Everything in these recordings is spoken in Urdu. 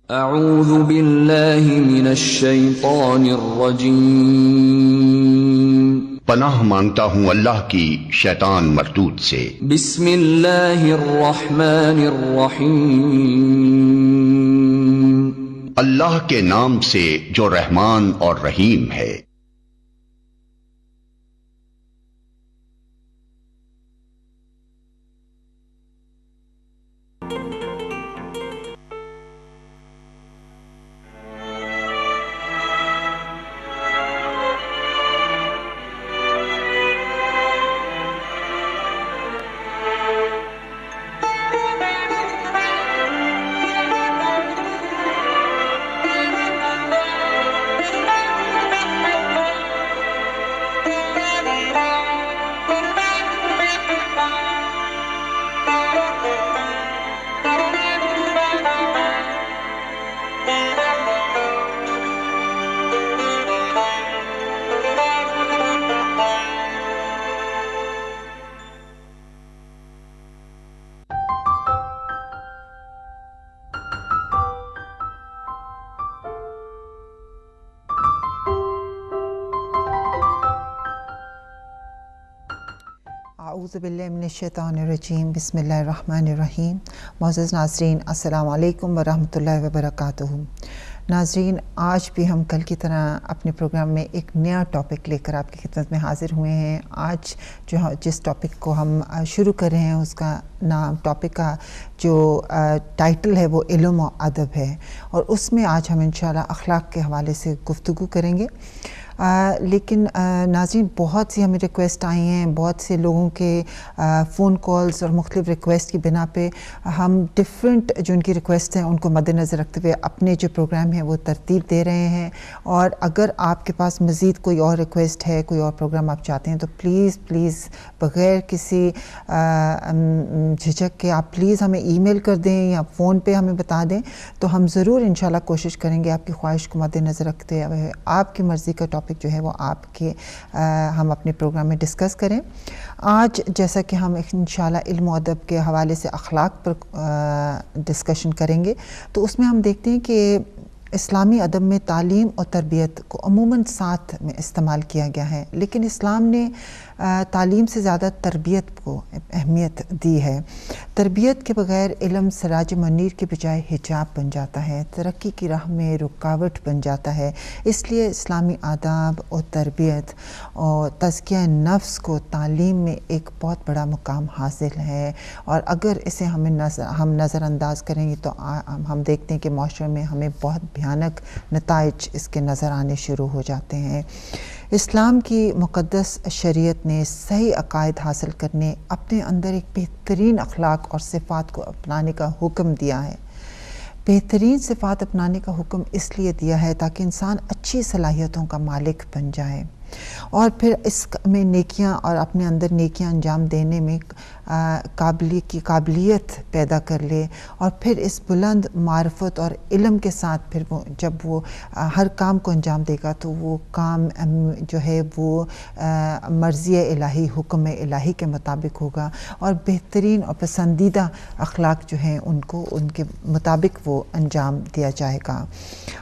اعوذ باللہ من الشیطان الرجیم، پناہ مانگتا ہوں اللہ کی شیطان مردود سے۔ بسم اللہ الرحمن الرحیم، اللہ کے نام سے جو رحمان اور رحیم ہے۔ اعوذ باللہ من الشیطان الرجیم، بسم اللہ الرحمن الرحیم۔ معزز ناظرین، السلام علیکم ورحمۃ اللہ وبرکاتہ۔ ناظرین، آج بھی ہم کل کی طرح اپنے پروگرام میں ایک نیا ٹاپک لے کر آپ کی خدمت میں حاضر ہوئے ہیں۔ آج جس ٹاپک کو ہم شروع کر رہے ہیں، اس کا نام، ٹاپک کا جو ٹائٹل ہے وہ علم و ادب ہے، اور اس میں آج ہم انشاءاللہ اخلاق کے حوالے سے گفتگو کریں گے۔ لیکن ناظرین، بہت سی ہمیں ریکویسٹ آئی ہیں، بہت سے لوگوں کے فون کالز اور مختلف ریکویسٹ کی بنا پہ ہم ڈفرینٹ جو ان کی ریکویسٹ ہیں ان کو مد نظر رکھتے ہوئے اپنے جو پروگرام ہیں وہ ترتیب دے رہے ہیں۔ اور اگر آپ کے پاس مزید کوئی اور ریکویسٹ ہے، کوئی اور پروگرام آپ چاہتے ہیں، تو پلیز بغیر کسی جھجک کے آپ پلیز ہمیں ای میل کر دیں یا فون پہ ہمیں بتا دیں، تو ہم ضرور انشاءاللہ کوشش کریں گے آپ کی خواہش کو مد نظر رکھتے ہوئے آپ کی مرضی کا ٹاپک جو ہے وہ آپ کے ہم اپنے پروگرام میں ڈسکس کریں۔ آج جیسا کہ ہم انشاءاللہ علم و ادب کے حوالے سے اخلاق پر ڈسکشن کریں گے، تو اس میں ہم دیکھتے ہیں کہ اسلامی ادب میں تعلیم اور تربیت کو عموماً ساتھ میں استعمال کیا گیا ہے، لیکن اسلام نے تعلیم سے زیادہ تربیت کو اہمیت دی ہے۔ تربیت کے بغیر علم سراج منیر کے بجائے حجاب بن جاتا ہے، ترقی کی راہ میں رکاوٹ بن جاتا ہے۔ اس لیے اسلامی آداب اور تربیت اور تزکیہ نفس کو تعلیم میں ایک بہت بڑا مقام حاصل ہے، اور اگر اسے ہم نظر انداز کریں گے تو ہم دیکھتے ہیں کہ معاشرے میں ہمیں بہت بھیانک نتائج اس کے نظر آنے شروع ہو جاتے ہیں۔ اسلام کی مقدس شریعت نے صحیح عقائد حاصل کرنے، اپنے اندر ایک بہترین اخلاق اور صفات کو اپنانے کا حکم دیا ہے۔ بہترین صفات اپنانے کا حکم اس لیے دیا ہے تاکہ انسان اچھی صلاحیتوں کا مالک بن جائے، اور پھر اس میں نیکیاں اور اپنے اندر نیکیاں انجام دینے میں قابلیت پیدا کر لے، اور پھر اس بلند معرفت اور علم کے ساتھ پھر جب وہ ہر کام کو انجام دے گا تو وہ کام جو ہے وہ مرضی الہی، حکم الہی کے مطابق ہوگا، اور بہترین اور پسندیدہ اخلاق جو ہیں ان کے مطابق وہ انجام دیا جائے گا۔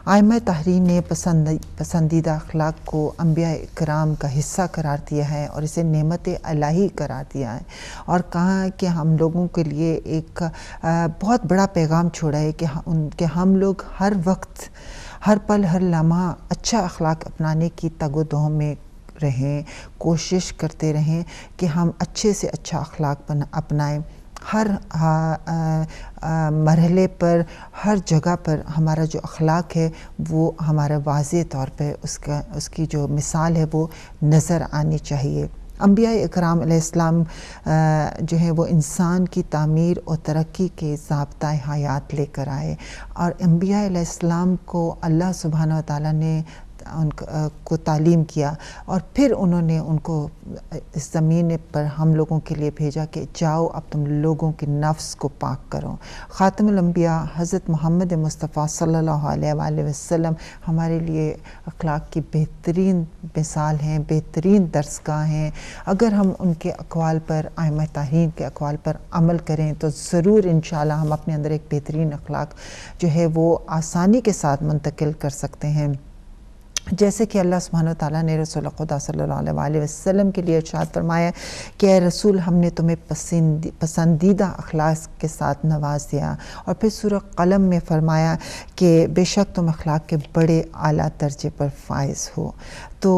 ائمہ تحریر نے پسندیدہ اخلاق کو انبیاء کرام کا حصہ قرار دیا ہے اور اسے نعمت الہی قرار دیا ہے، اور کہا ہے کہ ہم لوگوں کے لیے ایک بہت بڑا پیغام چھوڑا ہے کہ ہم لوگ ہر وقت، ہر پل، ہر لمحہ اچھا اخلاق اپنانے کی تگ و دو میں رہیں، کوشش کرتے رہیں کہ ہم اچھے سے اچھا اخلاق اپنائیں۔ ہر مرحلے پر، ہر جگہ پر ہمارا جو اخلاق ہے وہ ہمارا واضح طور پہ اس کی جو مثال ہے وہ نظر آنی چاہیے۔ انبیاء اکرام علیہ السلام جو ہے وہ انسان کی تعمیر اور ترقی کے ضابطۂ حیات لے کر آئے، اور انبیاء علیہ السلام کو اللہ سبحانہ و تعالیٰ نے ان کو تعلیم کیا اور پھر انہوں نے ان کو اس زمین پر ہم لوگوں کے لیے بھیجا کہ جاؤ اب تم لوگوں کے نفس کو پاک کرو. خاتم الانبیاء حضرت محمد مصطفیٰ صلی اللہ علیہ وآلہ وسلم ہمارے لیے اخلاق کی بہترین مثال ہیں, بہترین درسگاہ ہیں. اگر ہم ان کے اقوال پر, ائمہ طاہرین کے اقوال پر عمل کریں تو ضرور انشاءاللہ ہم اپنے اندر ایک بہترین اخلاق جو ہے وہ آسانی کے ساتھ منتقل کر سکتے ہیں. جیسے کہ اللہ سبحانہ وتعالیٰ نے رسول خدا صلی اللہ علیہ وآلہ وسلم کے لیے ارشاد فرمایا کہ اے رسول ہم نے تمہیں پسندیدہ اخلاق کے ساتھ نواز دیا. اور پھر سورہ قلم میں فرمایا کہ بے شک تم اخلاق کے بڑے اعلیٰ درجے پر فائز ہو. تو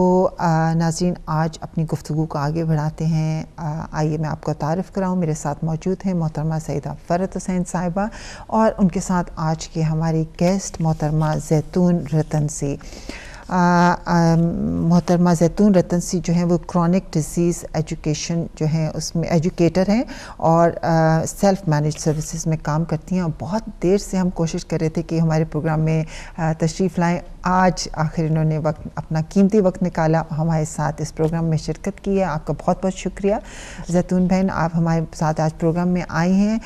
ناظرین آج اپنی گفتگو کو آگے بڑھاتے ہیں. آئیے میں آپ کو تعارف کراؤں. میرے ساتھ موجود ہیں محترمہ سیدہ فرحت حسین صاحبہ اور ان کے ساتھ آج کے ہماری گیسٹ محترمہ زیتون رتنسی. محترمہ زیتون رتنسی جو ہیں وہ کرونک ڈیزیز ایجوکیشن جو ہیں اس میں ایجوکیٹر ہیں اور سیلف مینج سروسز میں کام کرتی ہیں. اور بہت دیر سے ہم کوشش کر رہے تھے کہ ہمارے پروگرام میں تشریف لائیں. آج آخر انہوں نے اپنا قیمتی وقت نکالا, ہمارے ساتھ اس پروگرام میں شرکت کی ہے. آپ کا بہت بہت شکریہ زیتون بہن, آپ ہمارے ساتھ آج پروگرام میں آئی ہیں.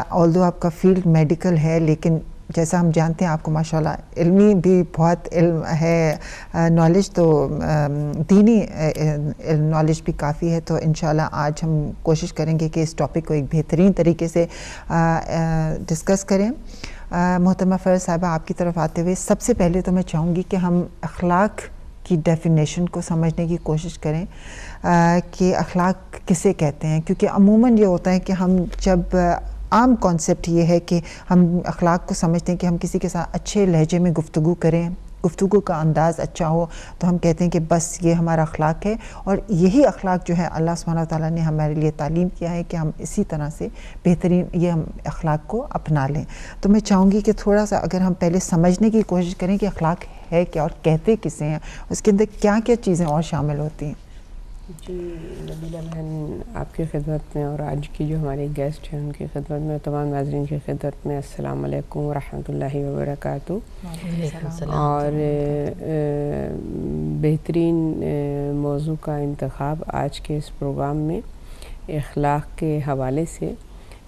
آلدو آپ کا فیلڈ میڈیکل ہے لیکن جیسا ہم جانتے ہیں آپ کو ماشاءاللہ علمی بھی بہت علم ہے, نالج تو دینی نالج بھی کافی ہے. تو انشاءاللہ آج ہم کوشش کریں گے کہ اس ٹاپک کو ایک بہترین طریقے سے ڈسکس کریں. محترمہ فرحت صاحبہ آپ کی طرف آتے ہوئے سب سے پہلے تو میں چاہوں گی کہ ہم اخلاق کی ڈیفینیشن کو سمجھنے کی کوشش کریں کہ اخلاق کسے کہتے ہیں. کیونکہ عموماً یہ ہوتا ہے کہ ہم جب عام کانسیپٹ یہ ہے کہ ہم اخلاق کو سمجھتے ہیں کہ ہم کسی کے ساتھ اچھے لہجے میں گفتگو کریں, گفتگو کا انداز اچھا ہو تو ہم کہتے ہیں کہ بس یہ ہمارا اخلاق ہے. اور یہی اخلاق جو ہے اللہ سبحانہ وتعالیٰ نے ہمارے لیے تعلیم کیا ہے کہ ہم اسی طرح سے بہترین یہ ہم اخلاق کو اپنا لیں. تو میں چاہوں گی کہ تھوڑا سا اگر ہم پہلے سمجھنے کی کوشش کریں کہ اخلاق ہے کیا اور کہتے کسے ہیں, اس کے اندر کیا کیا چیزیں اور شامل ہوتی ہیں. جی نبیلہ بہن آپ کی خدمت میں اور آج کی جو ہمارے گیسٹ ہیں ان کی خدمت میں, تمام ناظرین کی خدمت میں السلام علیکم ورحمۃ اللہ وبرکاتہ. اور بہترین موضوع کا انتخاب آج کے اس پروگرام میں اخلاق کے حوالے سے,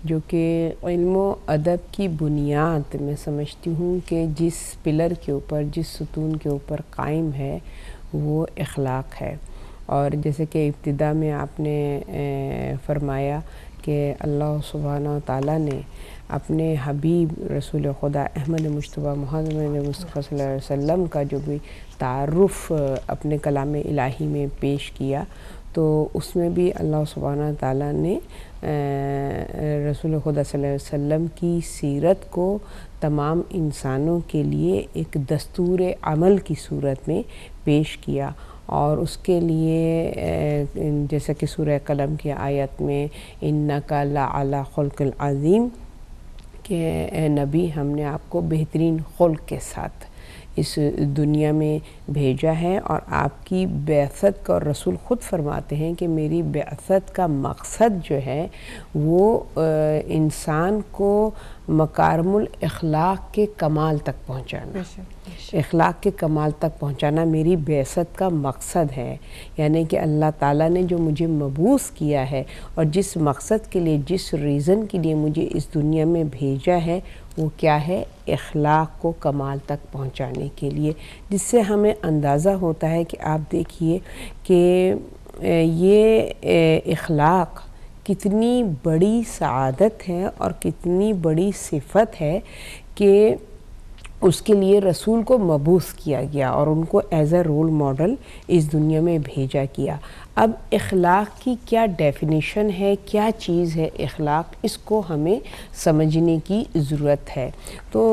جو کہ علم و ادب کی بنیاد میں سمجھتی ہوں کہ جس پلر کے اوپر, جس ستون کے اوپر قائم ہے وہ اخلاق ہے. اور جیسے کہ ابتدا میں آپ نے فرمایا کہ اللہ سبحانہ تعالیٰ نے اپنے حبیب رسول خدا احمد مجتبیٰ محمد مصطفیٰ صلی اللہ علیہ وسلم کا جو بھی تعارف اپنے کلام الہی میں پیش کیا, تو اس میں بھی اللہ سبحانہ تعالیٰ نے رسول خدا صلی اللہ علیہ وسلم کی سیرت کو تمام انسانوں کے لیے ایک دستور عمل کی صورت میں پیش کیا. اور اس کے لیے جیسا کہ سورہ قلم کی آیت میں انک لعلی خلق العظیم کہ اے نبی ہم نے آپ کو بہترین خلق کے ساتھ اس دنیا میں بھیجا ہے. اور آپ کی بعثت کا, اور رسول خود فرماتے ہیں کہ میری بعثت کا مقصد جو ہے وہ انسان کو مکارم الاخلاق کے کمال تک پہنچانا, اخلاق کے کمال تک پہنچانا میری بعثت کا مقصد ہے. یعنی کہ اللہ تعالیٰ نے جو مجھے مبعوث کیا ہے اور جس مقصد کے لیے, جس ریزن کے لیے مجھے اس دنیا میں بھیجا ہے وہ کیا ہے, اخلاق کو کمال تک پہنچانے کے لیے. جس سے ہمیں اندازہ ہوتا ہے کہ آپ دیکھیے کہ یہ اخلاق کتنی بڑی سعادت ہے اور کتنی بڑی صفت ہے کہ اس کے لیے رسول کو مبعوث کیا گیا اور ان کو ایز اے رول ماڈل اس دنیا میں بھیجا گیا. اب اخلاق کی کیا ڈیفینیشن ہے, کیا چیز ہے اخلاق, اس کو ہمیں سمجھنے کی ضرورت ہے. تو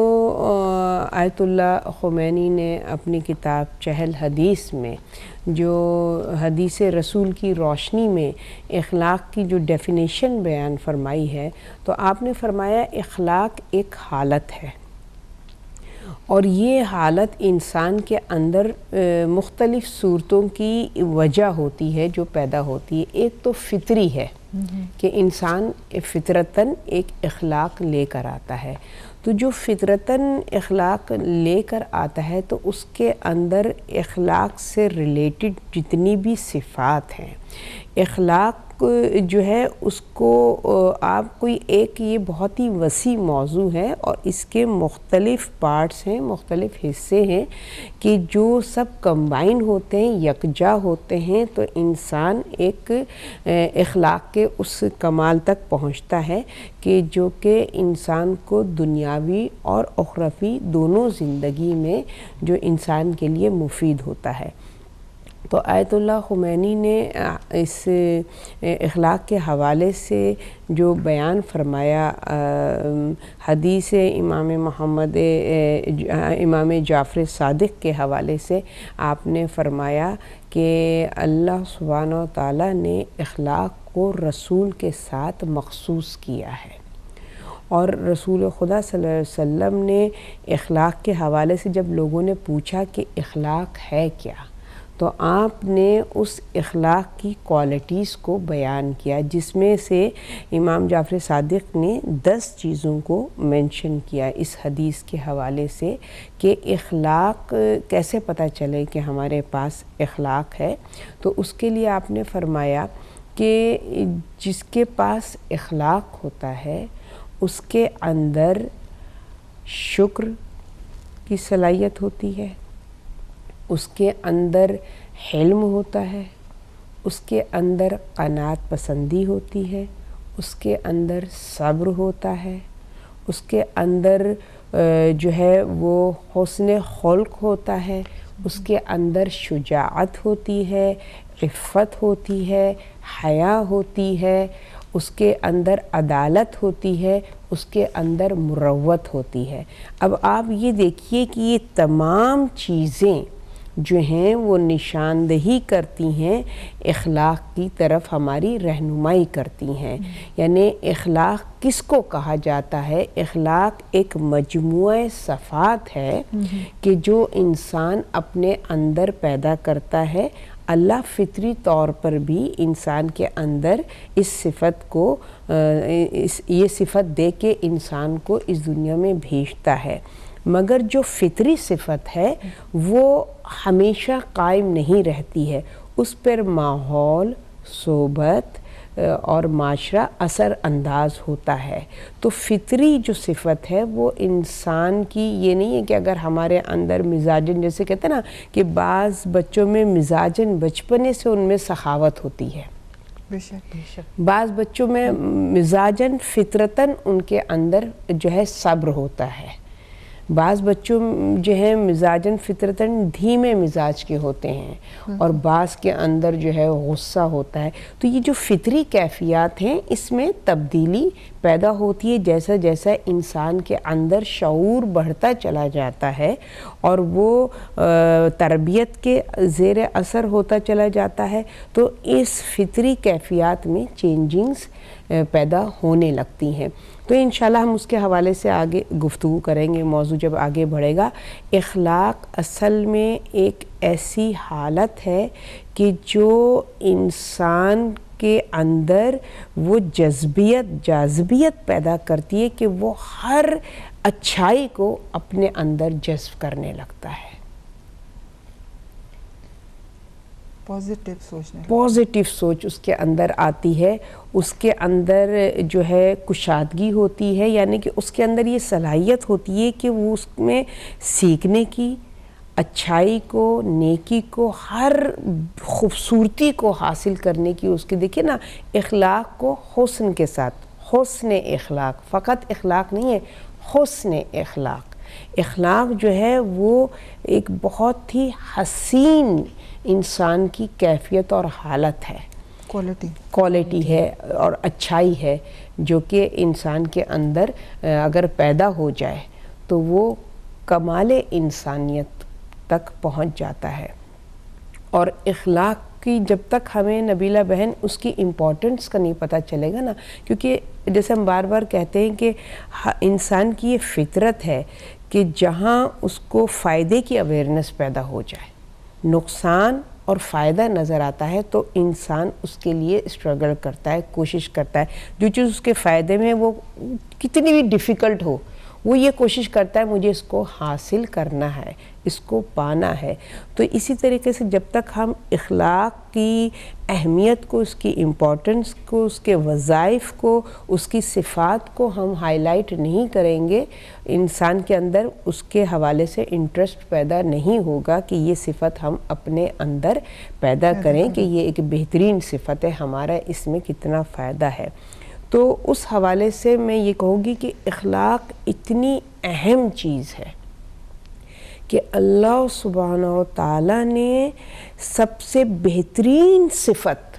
آیت اللہ خمینی نے اپنی کتاب چہل حدیث میں جو حدیث رسول کی روشنی میں اخلاق کی جو ڈیفینیشن بیان فرمائی ہے, تو آپ نے فرمایا اخلاق ایک حالت ہے اور یہ حالت انسان کے اندر مختلف صورتوں کی وجہ ہوتی ہے جو پیدا ہوتی ہے. ایک تو فطری ہے کہ انسان فطرتاً ایک اخلاق لے کر آتا ہے. تو جو فطرتاً اخلاق لے کر آتا ہے تو اس کے اندر اخلاق سے ریلیٹڈ جتنی بھی صفات ہیں، اخلاق جو ہے اس کو آپ کوئی ایک یہ بہت ہی وسیع موضوع ہے اور اس کے مختلف پارٹس ہیں، مختلف حصے ہیں کہ جو سب کمبائن ہوتے ہیں، یکجا ہوتے ہیں تو انسان ایک اخلاق کے اس کمال تک پہنچتا ہے کہ جو کہ انسان کو دنیاوی اور اخروی دونوں زندگی میں جو انسان کے لیے مفید ہوتا ہے. تو آیت اللہ خمینی نے اس اخلاق کے حوالے سے جو بیان فرمایا حدیث امام جعفر صادق کے حوالے سے، آپ نے فرمایا کہ اللہ سبحانہ و تعالیٰ نے اخلاق کو رسول کے ساتھ مخصوص کیا ہے. اور رسول خدا صلی اللہ علیہ وسلم نے اخلاق کے حوالے سے جب لوگوں نے پوچھا کہ اخلاق ہے کیا، تو آپ نے اس اخلاق کی کوالٹیز کو بیان کیا، جس میں سے امام جعفر صادق نے 10 چیزوں کو مینشن کیا اس حدیث کے حوالے سے کہ اخلاق کیسے پتہ چلے کہ ہمارے پاس اخلاق ہے. تو اس کے لیے آپ نے فرمایا کہ جس کے پاس اخلاق ہوتا ہے اس کے اندر شکر کی صلاحیت ہوتی ہے، اس کے اندر حلم ہوتا ہے، اس کے اندر قناعت پسندی ہوتی ہے، اس کے اندر صبر ہوتا ہے، اس کے اندر جو ہے وہ حسن خلق ہوتا ہے، اس کے اندر شجاعت ہوتی ہے، عفت ہوتی ہے، حیا ہوتی ہے، اس کے اندر عدالت ہوتی ہے، اس کے اندر مروت ہوتی ہے. اب آپ یہ دیکھیے کہ یہ تمام چیزیں جو ہیں وہ نشاندہی کرتی ہیں، اخلاق کی طرف ہماری رہنمائی کرتی ہیں. یعنی اخلاق کس کو کہا جاتا ہے؟ اخلاق ایک مجموعہ صفات ہے کہ جو انسان اپنے اندر پیدا کرتا ہے. اللہ فطری طور پر بھی انسان کے اندر اس صفت کو یہ صفت دے کے انسان کو اس دنیا میں بھیجتا ہے، مگر جو فطری صفت ہے وہ ہمیشہ قائم نہیں رہتی ہے، اس پر ماحول، صحبت اور معاشرہ اثر انداز ہوتا ہے. تو فطری جو صفت ہے وہ انسان کی یہ نہیں ہے کہ اگر ہمارے اندر مزاجن، جیسے کہتے ہیں نا کہ بعض بچوں میں مزاجن بچپنے سے ان میں سخاوت ہوتی ہے، بے شک بے شک، بعض بچوں میں مزاجن فطرتاً ان کے اندر جو ہے صبر ہوتا ہے، بعض بچوں جو ہیں مزاجن فطرتاً دھیمے مزاج کے ہوتے ہیں، اور بعض کے اندر جو ہے غصہ ہوتا ہے. تو یہ جو فطری کیفیات ہیں اس میں تبدیلی پیدا ہوتی ہے جیسا جیسا انسان کے اندر شعور بڑھتا چلا جاتا ہے اور وہ تربیت کے زیر اثر ہوتا چلا جاتا ہے، تو اس فطری کیفیات میں چینجنگز پیدا ہونے لگتی ہیں. تو انشاءاللہ ہم اس کے حوالے سے آگے گفتگو کریں گے. موضوع جب آگے بڑھے گا، اخلاق اصل میں ایک ایسی حالت ہے کہ جو انسان کے اندر وہ جاذبیت پیدا کرتی ہے کہ وہ ہر اچھائی کو اپنے اندر جذب کرنے لگتا ہے. پازیٹیو سوچ اس کے اندر آتی ہے، اس کے اندر جو ہے کشادگی ہوتی ہے، یعنی کہ اس کے اندر یہ صلاحیت ہوتی ہے کہ وہ اس میں سیکھنے کی، اچھائی کو، نیکی کو، ہر خوبصورتی کو حاصل کرنے کی اس کے دیکھیں نا اخلاق کو حسن کے ساتھ، حسن اخلاق، فقط اخلاق نہیں ہے، حسن اخلاق. اخلاق جو ہے وہ ایک بہت ہی حسین انسان کی کیفیت اور حالت ہے، کوالٹی ہے اور اچھائی ہے جو کہ انسان کے اندر اگر پیدا ہو جائے تو وہ کمال انسانیت تک پہنچ جاتا ہے. اور اخلاق کی جب تک ہمیں نبیلہ بہن اس کی امپورٹنس کا نہیں پتہ چلے گا نا، کیونکہ جیسے ہم بار بار کہتے ہیں کہ انسان کی یہ فطرت ہے کہ جہاں اس کو فائدے کی اویئرنس پیدا ہو جائے، نقصان اور فائدہ نظر آتا ہے تو انسان اس کے لیے اسٹرگل کرتا ہے، کوشش کرتا ہے. جو چیز اس کے فائدے میں وہ کتنی بھی ڈیفیکلٹ ہو وہ یہ کوشش کرتا ہے مجھے اس کو حاصل کرنا ہے، اس کو پانا ہے. تو اسی طریقے سے جب تک ہم اخلاق کی اہمیت کو، اس کی امپورٹنس کو، اس کے وظائف کو، اس کی صفات کو ہم ہائی لائٹ نہیں کریں گے، انسان کے اندر اس کے حوالے سے انٹرسٹ پیدا نہیں ہوگا کہ یہ صفت ہم اپنے اندر پیدا کریں کہ یہ ایک بہترین صفت ہے، ہمارا اس میں کتنا فائدہ ہے. تو اس حوالے سے میں یہ کہوں گی کہ اخلاق اتنی اہم چیز ہے کہ اللہ سبحانہ و تعالیٰ نے سب سے بہترین صفت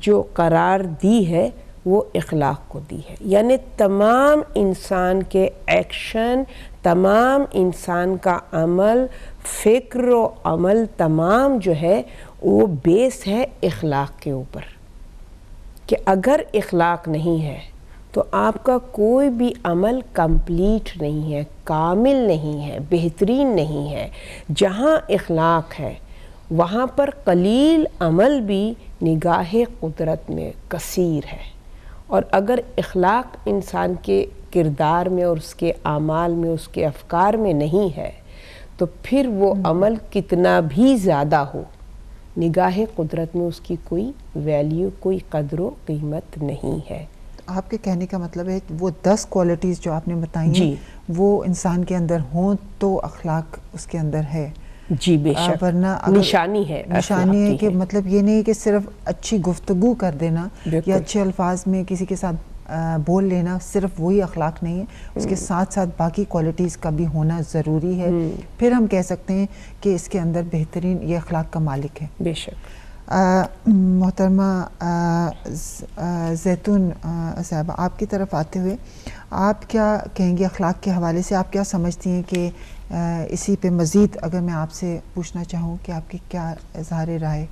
جو قرار دی ہے وہ اخلاق کو دی ہے. یعنی تمام انسان کے ایکشن، تمام انسان کا عمل، فکر و عمل تمام جو ہے وہ بیس ہے اخلاق کے اوپر. کہ اگر اخلاق نہیں ہے تو آپ کا کوئی بھی عمل کمپلیٹ نہیں ہے، کامل نہیں ہے، بہترین نہیں ہے. جہاں اخلاق ہے وہاں پر قلیل عمل بھی نگاہ قدرت میں کثیر ہے. اور اگر اخلاق انسان کے کردار میں اور اس کے اعمال میں، اس کے افکار میں نہیں ہے تو پھر وہ عمل کتنا بھی زیادہ ہو، نگاہ قدرت میں اس کی کوئی ویلیو، کوئی قدر و قیمت نہیں ہے. آپ کے کہنے کا مطلب ہے کہ وہ 10 کوالٹیز جو آپ نے بتائی ہیں وہ انسان کے اندر ہوں تو اخلاق اس کے اندر ہے. جی بے شک، ورنہ نشانی ہے کہ مطلب یہ نہیں کہ صرف اچھی گفتگو کر دینا یا اچھے الفاظ میں کسی کے ساتھ بول لینا صرف وہی اخلاق نہیں ہے، اس کے ساتھ ساتھ باقی کوالٹیز کا بھی ہونا ضروری ہے. پھر ہم کہہ سکتے ہیں کہ اس کے اندر بہترین یہ اخلاق کا مالک ہے. بے شک. محترمہ زیتون صاحبہ، آپ کی طرف آتے ہوئے آپ کیا کہیں گے اخلاق کے حوالے سے؟ آپ کیا سمجھتی ہیں کہ اسی پہ مزید اگر میں آپ سے پوچھنا چاہوں کہ آپ کی کیا اظہار رائے؟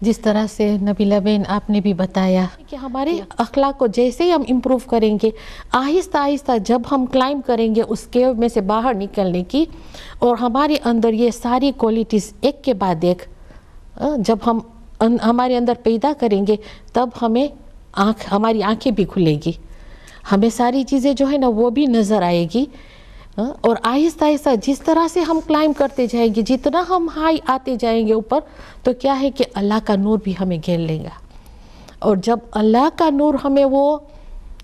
جس طرح سے نبیلہ بہن آپ نے بھی بتایا کہ ہمارے اخلاق کو جیسے ہی ہم امپروو کریں گے، آہستہ آہستہ جب ہم کلائم کریں گے اس کیو میں سے باہر نکلنے کی، اور ہمارے اندر یہ ساری کوالٹیز ایک کے بعد ایک جب ہم ہمارے اندر پیدا کریں گے تب ہماری آنکھیں بھی کھلے گی، ہمیں ساری چیزیں جو ہے نا وہ بھی نظر آئے گی. اور آہستہ آہستہ جس طرح سے ہم کلائم کرتے جائیں گے، جتنا ہم ہائی آتے جائیں گے اوپر، تو کیا ہے کہ اللہ کا نور بھی ہمیں گھیر لے گا. اور جب اللہ کا نور ہمیں وہ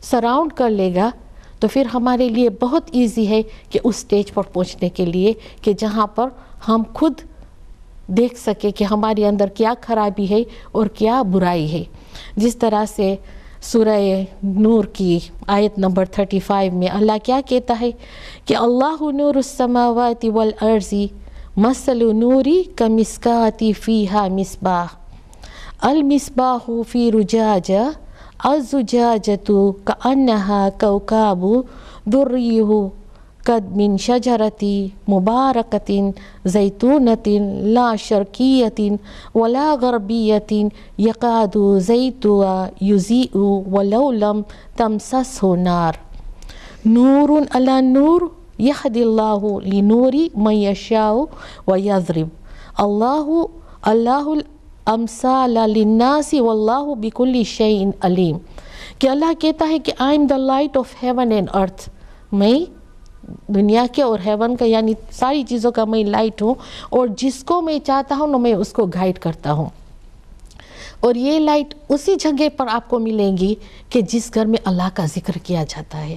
سراؤنڈ کر لے گا تو پھر ہمارے لیے بہت ایزی ہے کہ اس سٹیج پر پہنچنے کے لیے کہ جہاں پر ہم خود دیکھ سکے کہ ہمارے اندر کیا خرابی ہے اور کیا برائی ہے. جس طرح سے سورہ نور کی آیت نمبر 35 میں اللہ کیا کہتا ہے کہ اللہ نور السماوات والارض مثل نوری کمشکاۃ فیہا مصباح المصباح فی زجاجہ الزجاجۃ کأنہا کوکب درّی قد من شجرۃ مبارکۃ زیتونۃ لا شرقیۃ ولا غربیۃ یکاد زیتها یضیء ولو لم تمسسہ نار نور علی نور یہدی اللہ لنور من یشاء ویضرب اللہ الامثال للناس واللہ بکل شیء علیم. کہ اللہ کہتا ہے کہ I am the light of heaven and earth, میں دنیا کے اور ہیون کا یعنی ساری چیزوں کا میں لائٹ ہوں، اور جس کو میں چاہتا ہوں میں اس کو گائیڈ کرتا ہوں. اور یہ لائٹ اسی جگہ پر آپ کو ملیں گی کہ جس گھر میں اللہ کا ذکر کیا جاتا ہے.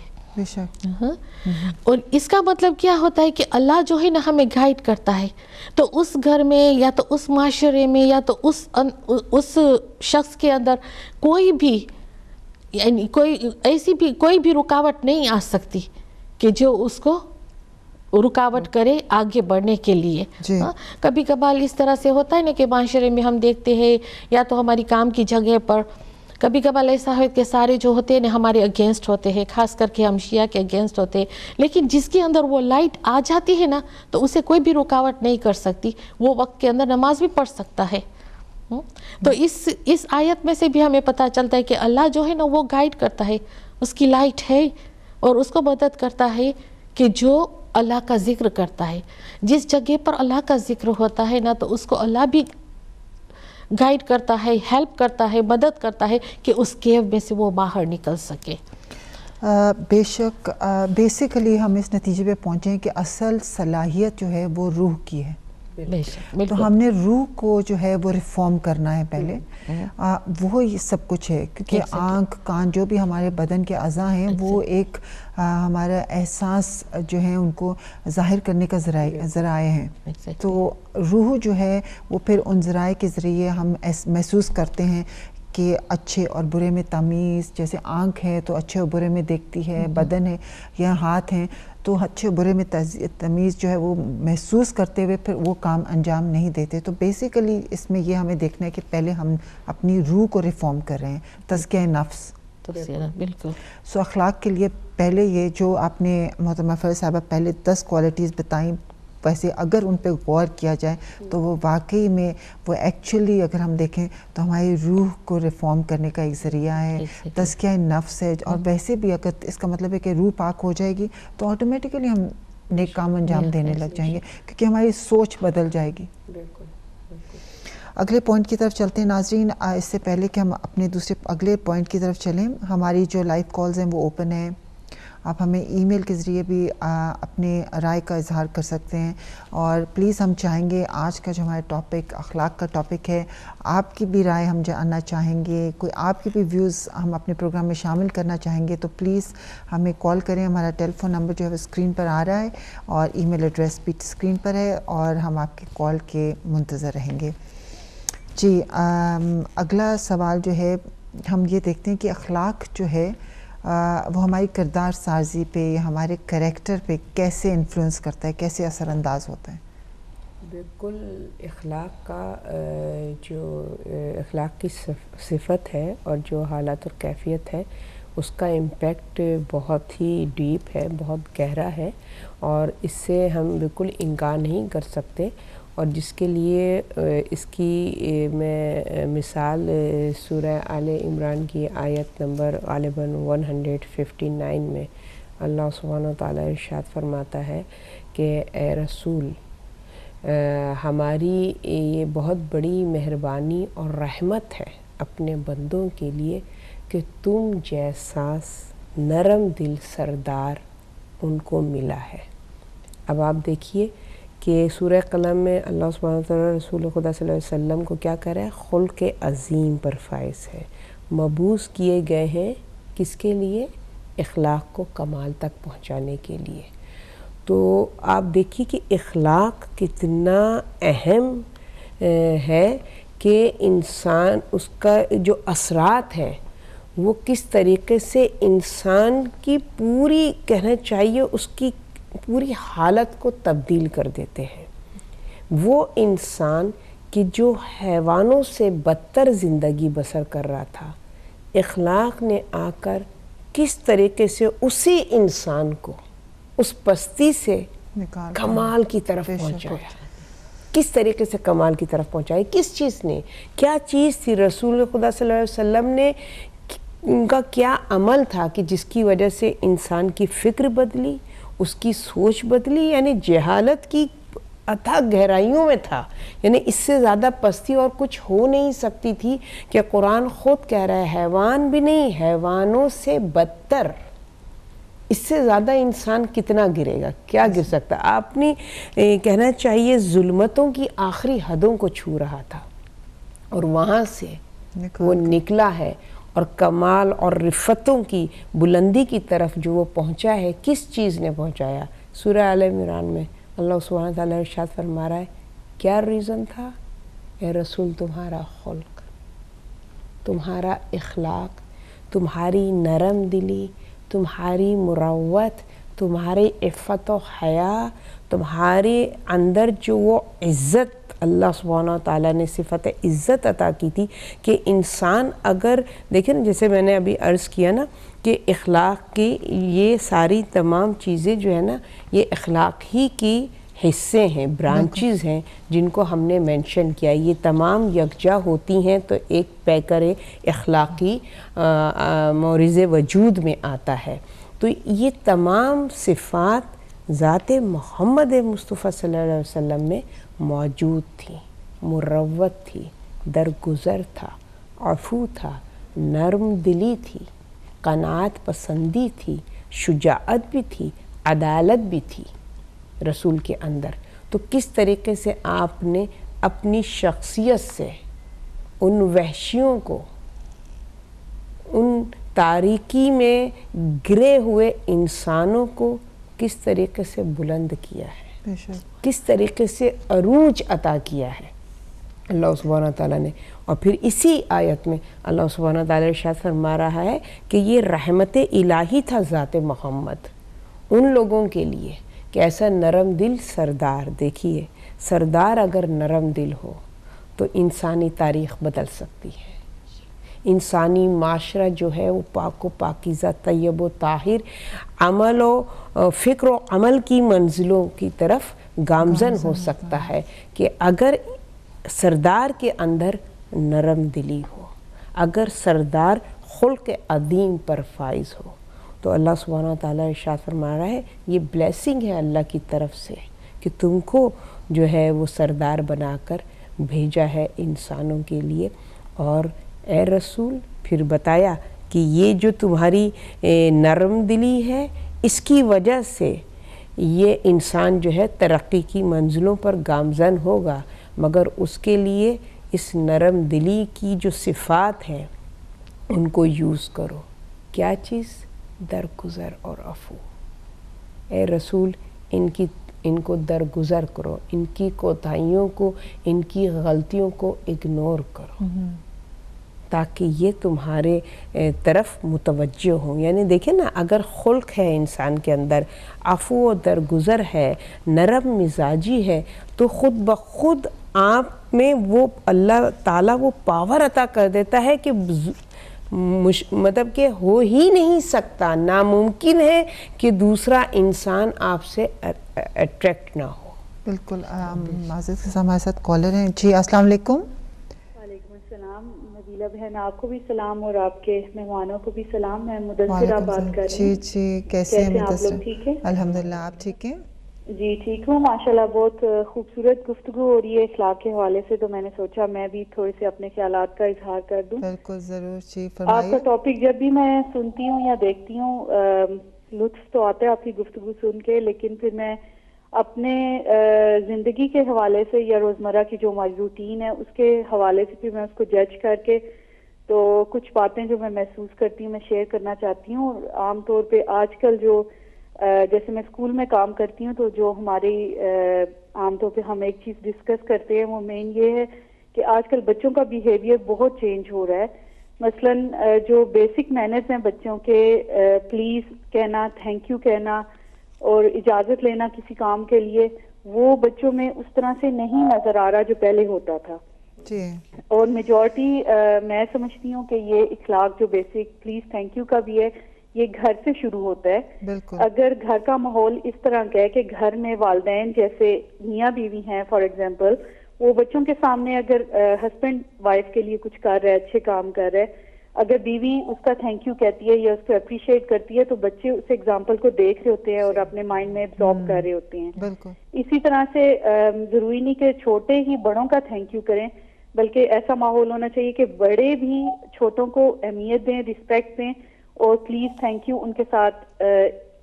اور اس کا مطلب کیا ہوتا ہے کہ اللہ جو ہے نا ہمیں گائیڈ کرتا ہے، تو اس گھر میں یا تو اس معاشرے میں یا تو اس شخص کے اندر کوئی بھی یعنی کوئی بھی رکاوٹ نہیں آ سکتی کہ جو اس کو رکاوٹ کرے آگے بڑھنے کے لیے. کبھی کبھار اس طرح سے ہوتا ہے نا کہ معاشرے میں ہم دیکھتے ہیں یا تو ہماری کام کی جگہ پر کبھی کبھار ایسا ہے کہ سارے جو ہوتے ہیں ہمارے اگینسٹ ہوتے ہیں، خاص کر کے ہم شیعہ کے اگینسٹ ہوتے ہیں، لیکن جس کے اندر وہ لائٹ آ جاتی ہے نا تو اسے کوئی بھی رکاوٹ نہیں کر سکتی، وہ وقت کے اندر نماز بھی پڑھ سکتا ہے. تو اس آیت میں سے بھی ہمیں پتہ چلتا ہے کہ اللہ جو ہے نا وہ گائیڈ کرتا ہے، اس کی لائٹ ہے اور اس کو مدد کرتا ہے کہ جو اللہ کا ذکر کرتا ہے. جس جگہ پر اللہ کا ذکر ہوتا ہے نا تو اس کو اللہ بھی گائیڈ کرتا ہے, ہیلپ کرتا ہے, مدد کرتا ہے کہ اس کیو میں سے وہ باہر نکل سکے. بے شک بیسیکلی ہم اس نتیجے پہ پہنچے کہ اصل صلاحیت جو ہے وہ روح کی ہے. بے شک تو ہم نے روح کو جو ہے وہ ریفارم کرنا ہے پہلے. وہ یہ سب کچھ ہے کیونکہ آنکھ کان جو بھی ہمارے بدن کے اعضاء ہیں وہ ایک ہمارا احساس جو ہے ان کو ظاہر کرنے کا ذرائع ہیں. تو روح جو ہے وہ پھر ان ذرائع کے ذریعے ہم محسوس کرتے ہیں کہ اچھے اور برے میں تمیز. جیسے آنکھ ہے تو اچھے اور برے میں دیکھتی ہے, بدن ہے یا ہاتھ ہیں تو اچھے اور برے میں تمیز جو ہے وہ محسوس کرتے ہوئے پھر وہ کام انجام نہیں دیتے. تو بیسیکلی اس میں یہ ہمیں دیکھنا ہے کہ پہلے ہم اپنی روح کو ریفارم کر رہے ہیں, تزکیہ نفس. بالکل. سو اخلاق کے لیے پہلے یہ جو آپ نے محترمہ فیض صاحبہ پہلے 10 کوالٹیز بتائیں, ویسے اگر ان پہ غور کیا جائے تو وہ واقعی میں وہ ایکچولی اگر ہم دیکھیں تو ہماری روح کو ریفارم کرنے کا ایک ذریعہ ہے, تزکیہ نفس ہے. اور ویسے بھی اگر اس کا مطلب ہے کہ روح پاک ہو جائے گی تو آٹومیٹیکلی ہم نیک کام انجام دینے لگ جائیں گے کیونکہ ہماری سوچ بدل جائے گی. اگلے پوائنٹ کی طرف چلتے ہیں ناظرین. اس سے پہلے کہ ہم اپنے اگلے پوائنٹ کی طرف چلیں, ہماری جو لائیو کالز ہیں وہ اوپن ہیں. آپ ہمیں ای میل کے ذریعے بھی اپنے رائے کا اظہار کر سکتے ہیں. اور پلیز ہم چاہیں گے آج کا جو ہمارا ٹاپک اخلاق کا ٹاپک ہے, آپ کی بھی رائے ہم جاننا چاہیں گے. کوئی آپ کی بھی ویوز ہم اپنے پروگرام میں شامل کرنا چاہیں گے تو پلیز ہمیں کال کریں. ہمارا ٹیلی فون نمبر جو ہے وہ اسکرین پر آ رہا ہے اور ای میل ایڈریس بھی اسکرین پر ہے اور ہم آپ کے کال کے منتظر رہیں گے. جی, اگلا سوال جو ہے ہم یہ دیکھتے ہیں کہ اخلاق جو ہے وہ ہماری کردار سازی پہ یا ہمارے کریکٹر پہ کیسے انفلوئنس کرتا ہے, کیسے اثر انداز ہوتا ہے. بالکل. اخلاق کا جو اخلاق کی صفت ہے اور جو حالت اور کیفیت ہے اس کا امپیکٹ بہت ہی ڈیپ ہے, بہت گہرا ہے اور اس سے ہم بالکل انکار نہیں کر سکتے. اور جس کے لیے اس کی میں مثال سورہ آل عمران کی آیت نمبر غالباً 159 میں اللہ سبحانہ وتعالیٰ ارشاد فرماتا ہے کہ اے رسول, ہماری یہ بہت بڑی مہربانی اور رحمت ہے اپنے بندوں کے لیے کہ تم جیسا نرم دل سردار ان کو ملا ہے. اب آپ دیکھیے کہ سورہ قلم میں اللہ سبحانہ وتعالیٰ رسول خدا صلی اللہ علیہ وسلم کو کیا کر رہا ہے, خلق عظیم پر فائز ہے, مبعوث کیے گئے ہیں کس کے لیے, اخلاق کو کمال تک پہنچانے کے لیے. تو آپ دیکھیے کہ اخلاق کتنا اہم ہے کہ انسان اس کا جو اثرات ہیں وہ کس طریقے سے انسان کی پوری کہنا چاہیے اس کی پوری حالت کو تبدیل کر دیتے ہیں. وہ انسان کہ جو حیوانوں سے بدتر زندگی بسر کر رہا تھا, اخلاق نے آ کر کس طریقے سے اسی انسان کو اس پستی سے کمال کی طرف پہنچایا. کس طریقے سے کمال کی طرف پہنچایا, کس چیز نے, کیا چیز تھی رسول خدا صلی اللہ علیہ وسلم نے, ان کا کیا عمل تھا کہ جس کی وجہ سے انسان کی فکر بدلی, اس کی سوچ بدلی. یعنی جہالت کی اتھا گہرائیوں میں تھا, یعنی اس سے زیادہ پستی اور کچھ ہو نہیں سکتی تھی کہ قرآن خود کہہ رہا ہے حیوان بھی نہیں, حیوانوں سے بدتر. اس سے زیادہ انسان کتنا گرے گا, کیا گر سکتا. آپ نے کہنا چاہیے ظلمتوں کی آخری حدوں کو چھو رہا تھا اور وہاں سے وہ نکلا ہے اور کمال اور رفتوں کی بلندی کی طرف جو وہ پہنچا ہے. کس چیز نے پہنچایا؟ سورہ آل عمران میں اللہ سبحانہ تعالیٰ ارشاد فرما رہا ہے کیا ریزن تھا, اے رسول تمہارا خلق, تمہارا اخلاق, تمہاری نرم دلی, تمہاری مروت, تمہاری عفت و حیا, تمہارے اندر جو وہ عزت اللہ سبحانہ وتعالیٰ نے صفت عزت عطا کی تھی کہ انسان اگر دیکھیں نا, جیسے میں نے ابھی عرض کیا نا کہ اخلاق کی یہ ساری تمام چیزیں جو ہے نا یہ اخلاق ہی کی حصے ہیں, برانچز ہیں جن کو ہم نے مینشن کیا. یہ تمام یکجا ہوتی ہیں تو ایک پیکر اخلاقی مورز وجود میں آتا ہے. تو یہ تمام صفات ذات محمد مصطفیٰ صلی اللہ علیہ وسلم میں موجود تھی، مروت تھی، درگزر تھا، عفو تھا، نرم دلی تھی، قناعت پسندی تھی، شجاعت بھی تھی، عدالت بھی تھی رسول کے اندر. تو کس طریقے سے آپ نے اپنی شخصیت سے ان وحشیوں کو، ان تاریکی میں گرے ہوئے انسانوں کو کس طریقے سے بلند کیا ہے، کس طریقے سے عروج عطا کیا ہے اللہ سبحانہ تعالیٰ نے. اور پھر اسی آیت میں اللہ سبحانہ تعالیٰ ارشاد فرما رہا ہے کہ یہ رحمت الہی تھا ذات محمد ان لوگوں کے لیے کہ ایسا نرم دل سردار. دیکھیے سردار اگر نرم دل ہو تو انسانی تاریخ بدل سکتی ہے، انسانی معاشرہ جو ہے وہ پاک و پاکیزہ، طیب و طاہر، عمل و فکر و عمل کی منزلوں کی طرف گامزن ہو سکتا ہے کہ اگر سردار کے اندر نرم دلی ہو، اگر سردار خلق عظیم پر فائز ہو. تو اللہ سبحانہ تعالیٰ ارشاد فرما رہا ہے یہ بلیسنگ ہے اللہ کی طرف سے کہ تم کو جو ہے وہ سردار بنا کر بھیجا ہے انسانوں کے لیے. اور اے رسول پھر بتایا کہ یہ جو تمہاری نرم دلی ہے اس کی وجہ سے یہ انسان جو ہے ترقی کی منزلوں پر گامزن ہوگا، مگر اس کے لیے اس نرم دلی کی جو صفات ہیں ان کو یوز کرو. کیا چیز؟ درگزر اور عفو. اے رسول ان کو درگزر کرو، ان کی کوتاہیوں کو، ان کی غلطیوں کو اگنور کرو تاکہ یہ تمہارے طرف متوجہ ہوں. یعنی دیکھیں نا، اگر خلق ہے انسان کے اندر، عفو و درگزر ہے، نرم مزاجی ہے، تو خود بخود آپ میں وہ اللہ تعالیٰ وہ پاور عطا کر دیتا ہے کہ مطلب کہ ہو ہی نہیں سکتا، ناممکن ہے کہ دوسرا انسان آپ سے اٹریکٹ نہ ہو. بالکل. معزز کے ہمارے ساتھ کالر ہیں. جی السلام علیکم. وعلیکم السلام نبیلہ بہن، آپ کو بھی سلام اور آپ کے مہمانوں کو بھی سلام. میں مدثرہ بات کر رہی ہوں. جی کیسے ہیں آپ لوگ؟ ٹھیک ہے الحمدللہ. آپ ٹھیک ہیں؟ جی ٹھیک ہوں ماشاءاللہ. بہت خوبصورت گفتگو ہو رہی ہے اخلاق کے حوالے سے، تو میں نے سوچا میں بھی تھوڑے سے اپنے خیالات کا اظہار کر دوں. بالکل ضرور. جی فرمائیے. آپ کا ٹاپک جب بھی میں سنتی ہوں یا دیکھتی ہوں لطف تو آتا ہے آپ کی گفتگو سن کے، لیکن پھر میں اپنے زندگی کے حوالے سے یا روزمرہ کی جو ہماری روٹین ہے اس کے حوالے سے پھر میں اس کو جج کر کے تو کچھ باتیں جو میں محسوس کرتی ہوں میں شیئر کرنا چاہتی ہوں. عام طور پہ آج کل جو جیسے میں اسکول میں کام کرتی ہوں تو جو ہماری عام طور پہ ہم ایک چیز ڈسکس کرتے ہیں وہ مین یہ ہے کہ آج کل بچوں کا بیہیویئر بہت چینج ہو رہا ہے. مثلاً جو بیسک مینرز ہیں بچوں کے، پلیز کہنا، تھینک یو کہنا اور اجازت لینا کسی کام کے لیے، وہ بچوں میں اس طرح سے نہیں نظر آ رہا جو پہلے ہوتا تھا. جی. اور میجورٹی میں سمجھتی ہوں کہ یہ اخلاق جو بیسک پلیز تھینک یو کا بھی ہے یہ گھر سے شروع ہوتا ہے. بالکل. اگر گھر کا ماحول اس طرح کا ہے کہ گھر میں والدین جیسے میاں بیوی ہیں فار ایگزامپل، وہ بچوں کے سامنے اگر ہسبینڈ وائف کے لیے کچھ کر رہا ہے، اچھے کام کر رہا ہے، اگر بیوی اس کا تھینک یو کہتی ہے یا اس کو اپریشیٹ کرتی ہے تو بچے اس ایگزامپل کو دیکھ رہے ہوتے ہیں اور اپنے مائنڈ میں ایبزارب کر رہے ہوتے ہیں. بالکل. اسی طرح سے ضروری نہیں کہ چھوٹے ہی بڑوں کا تھینک یو کریں، بلکہ ایسا ماحول ہونا چاہیے کہ بڑے بھی چھوٹوں کو اہمیت دیں، رسپیکٹ دیں اور پلیز تھینک یو ان کے ساتھ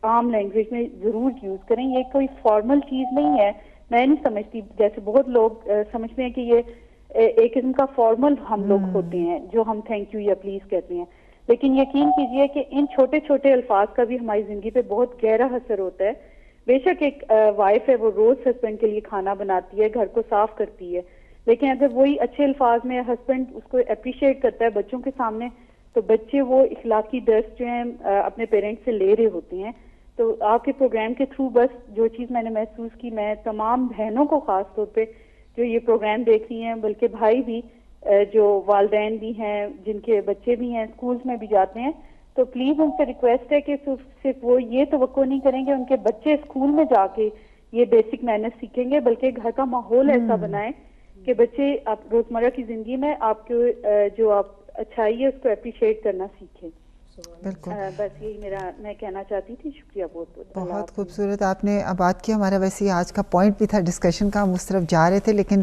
عام لینگویج میں ضرور یوز کریں. یہ کوئی فارمل چیز نہیں ہے، میں نہیں سمجھتی، جیسے بہت لوگ سمجھتے ہیں کہ یہ ایک قسم کا فارمل ہم لوگ ہوتے ہیں جو ہم تھینک یو یا پلیز کہتے ہیں. لیکن یقین کیجئے کہ ان چھوٹے چھوٹے الفاظ کا بھی ہماری زندگی پہ بہت گہرا اثر ہوتا ہے. بے شک ایک وائف ہے وہ روز ہسبینڈ کے لیے کھانا بناتی ہے، گھر کو صاف کرتی ہے، لیکن اگر وہی اچھے الفاظ میں ہسبینڈ اس کو اپریشیٹ کرتا ہے بچوں کے سامنے تو بچے وہ اخلاقی درس جو ہیں اپنے پیرنٹس سے لے رہے ہوتے ہیں. تو آپ کے پروگرام کے تھرو بس جو چیز میں نے محسوس کی، میں تمام بہنوں کو خاص طور پہ جو یہ پروگرام دیکھ رہی ہیں، بلکہ بھائی بھی جو والدین بھی ہیں جن کے بچے بھی ہیں اسکولز میں بھی جاتے ہیں، تو پلیز ان سے ریکویسٹ ہے کہ صرف وہ یہ توقع نہیں کریں گے ان کے بچے اسکول میں جا کے یہ بیسک مینرز سیکھیں گے، بلکہ گھر کا ماحول ایسا بنائیں کہ بچے آپ روزمرہ کی زندگی میں آپ کے جو آپ اچھائی ہے اس کو اپریشیٹ کرنا سیکھیں. بالکل بس یہی میں کہنا چاہتی تھی. شکریہ بہت بہت. بہت خوبصورت آپ نے بات کی. ہمارا ویسے ہی آج کا پوائنٹ بھی تھا ڈسکشن کا, ہم اس طرف جا رہے تھے, لیکن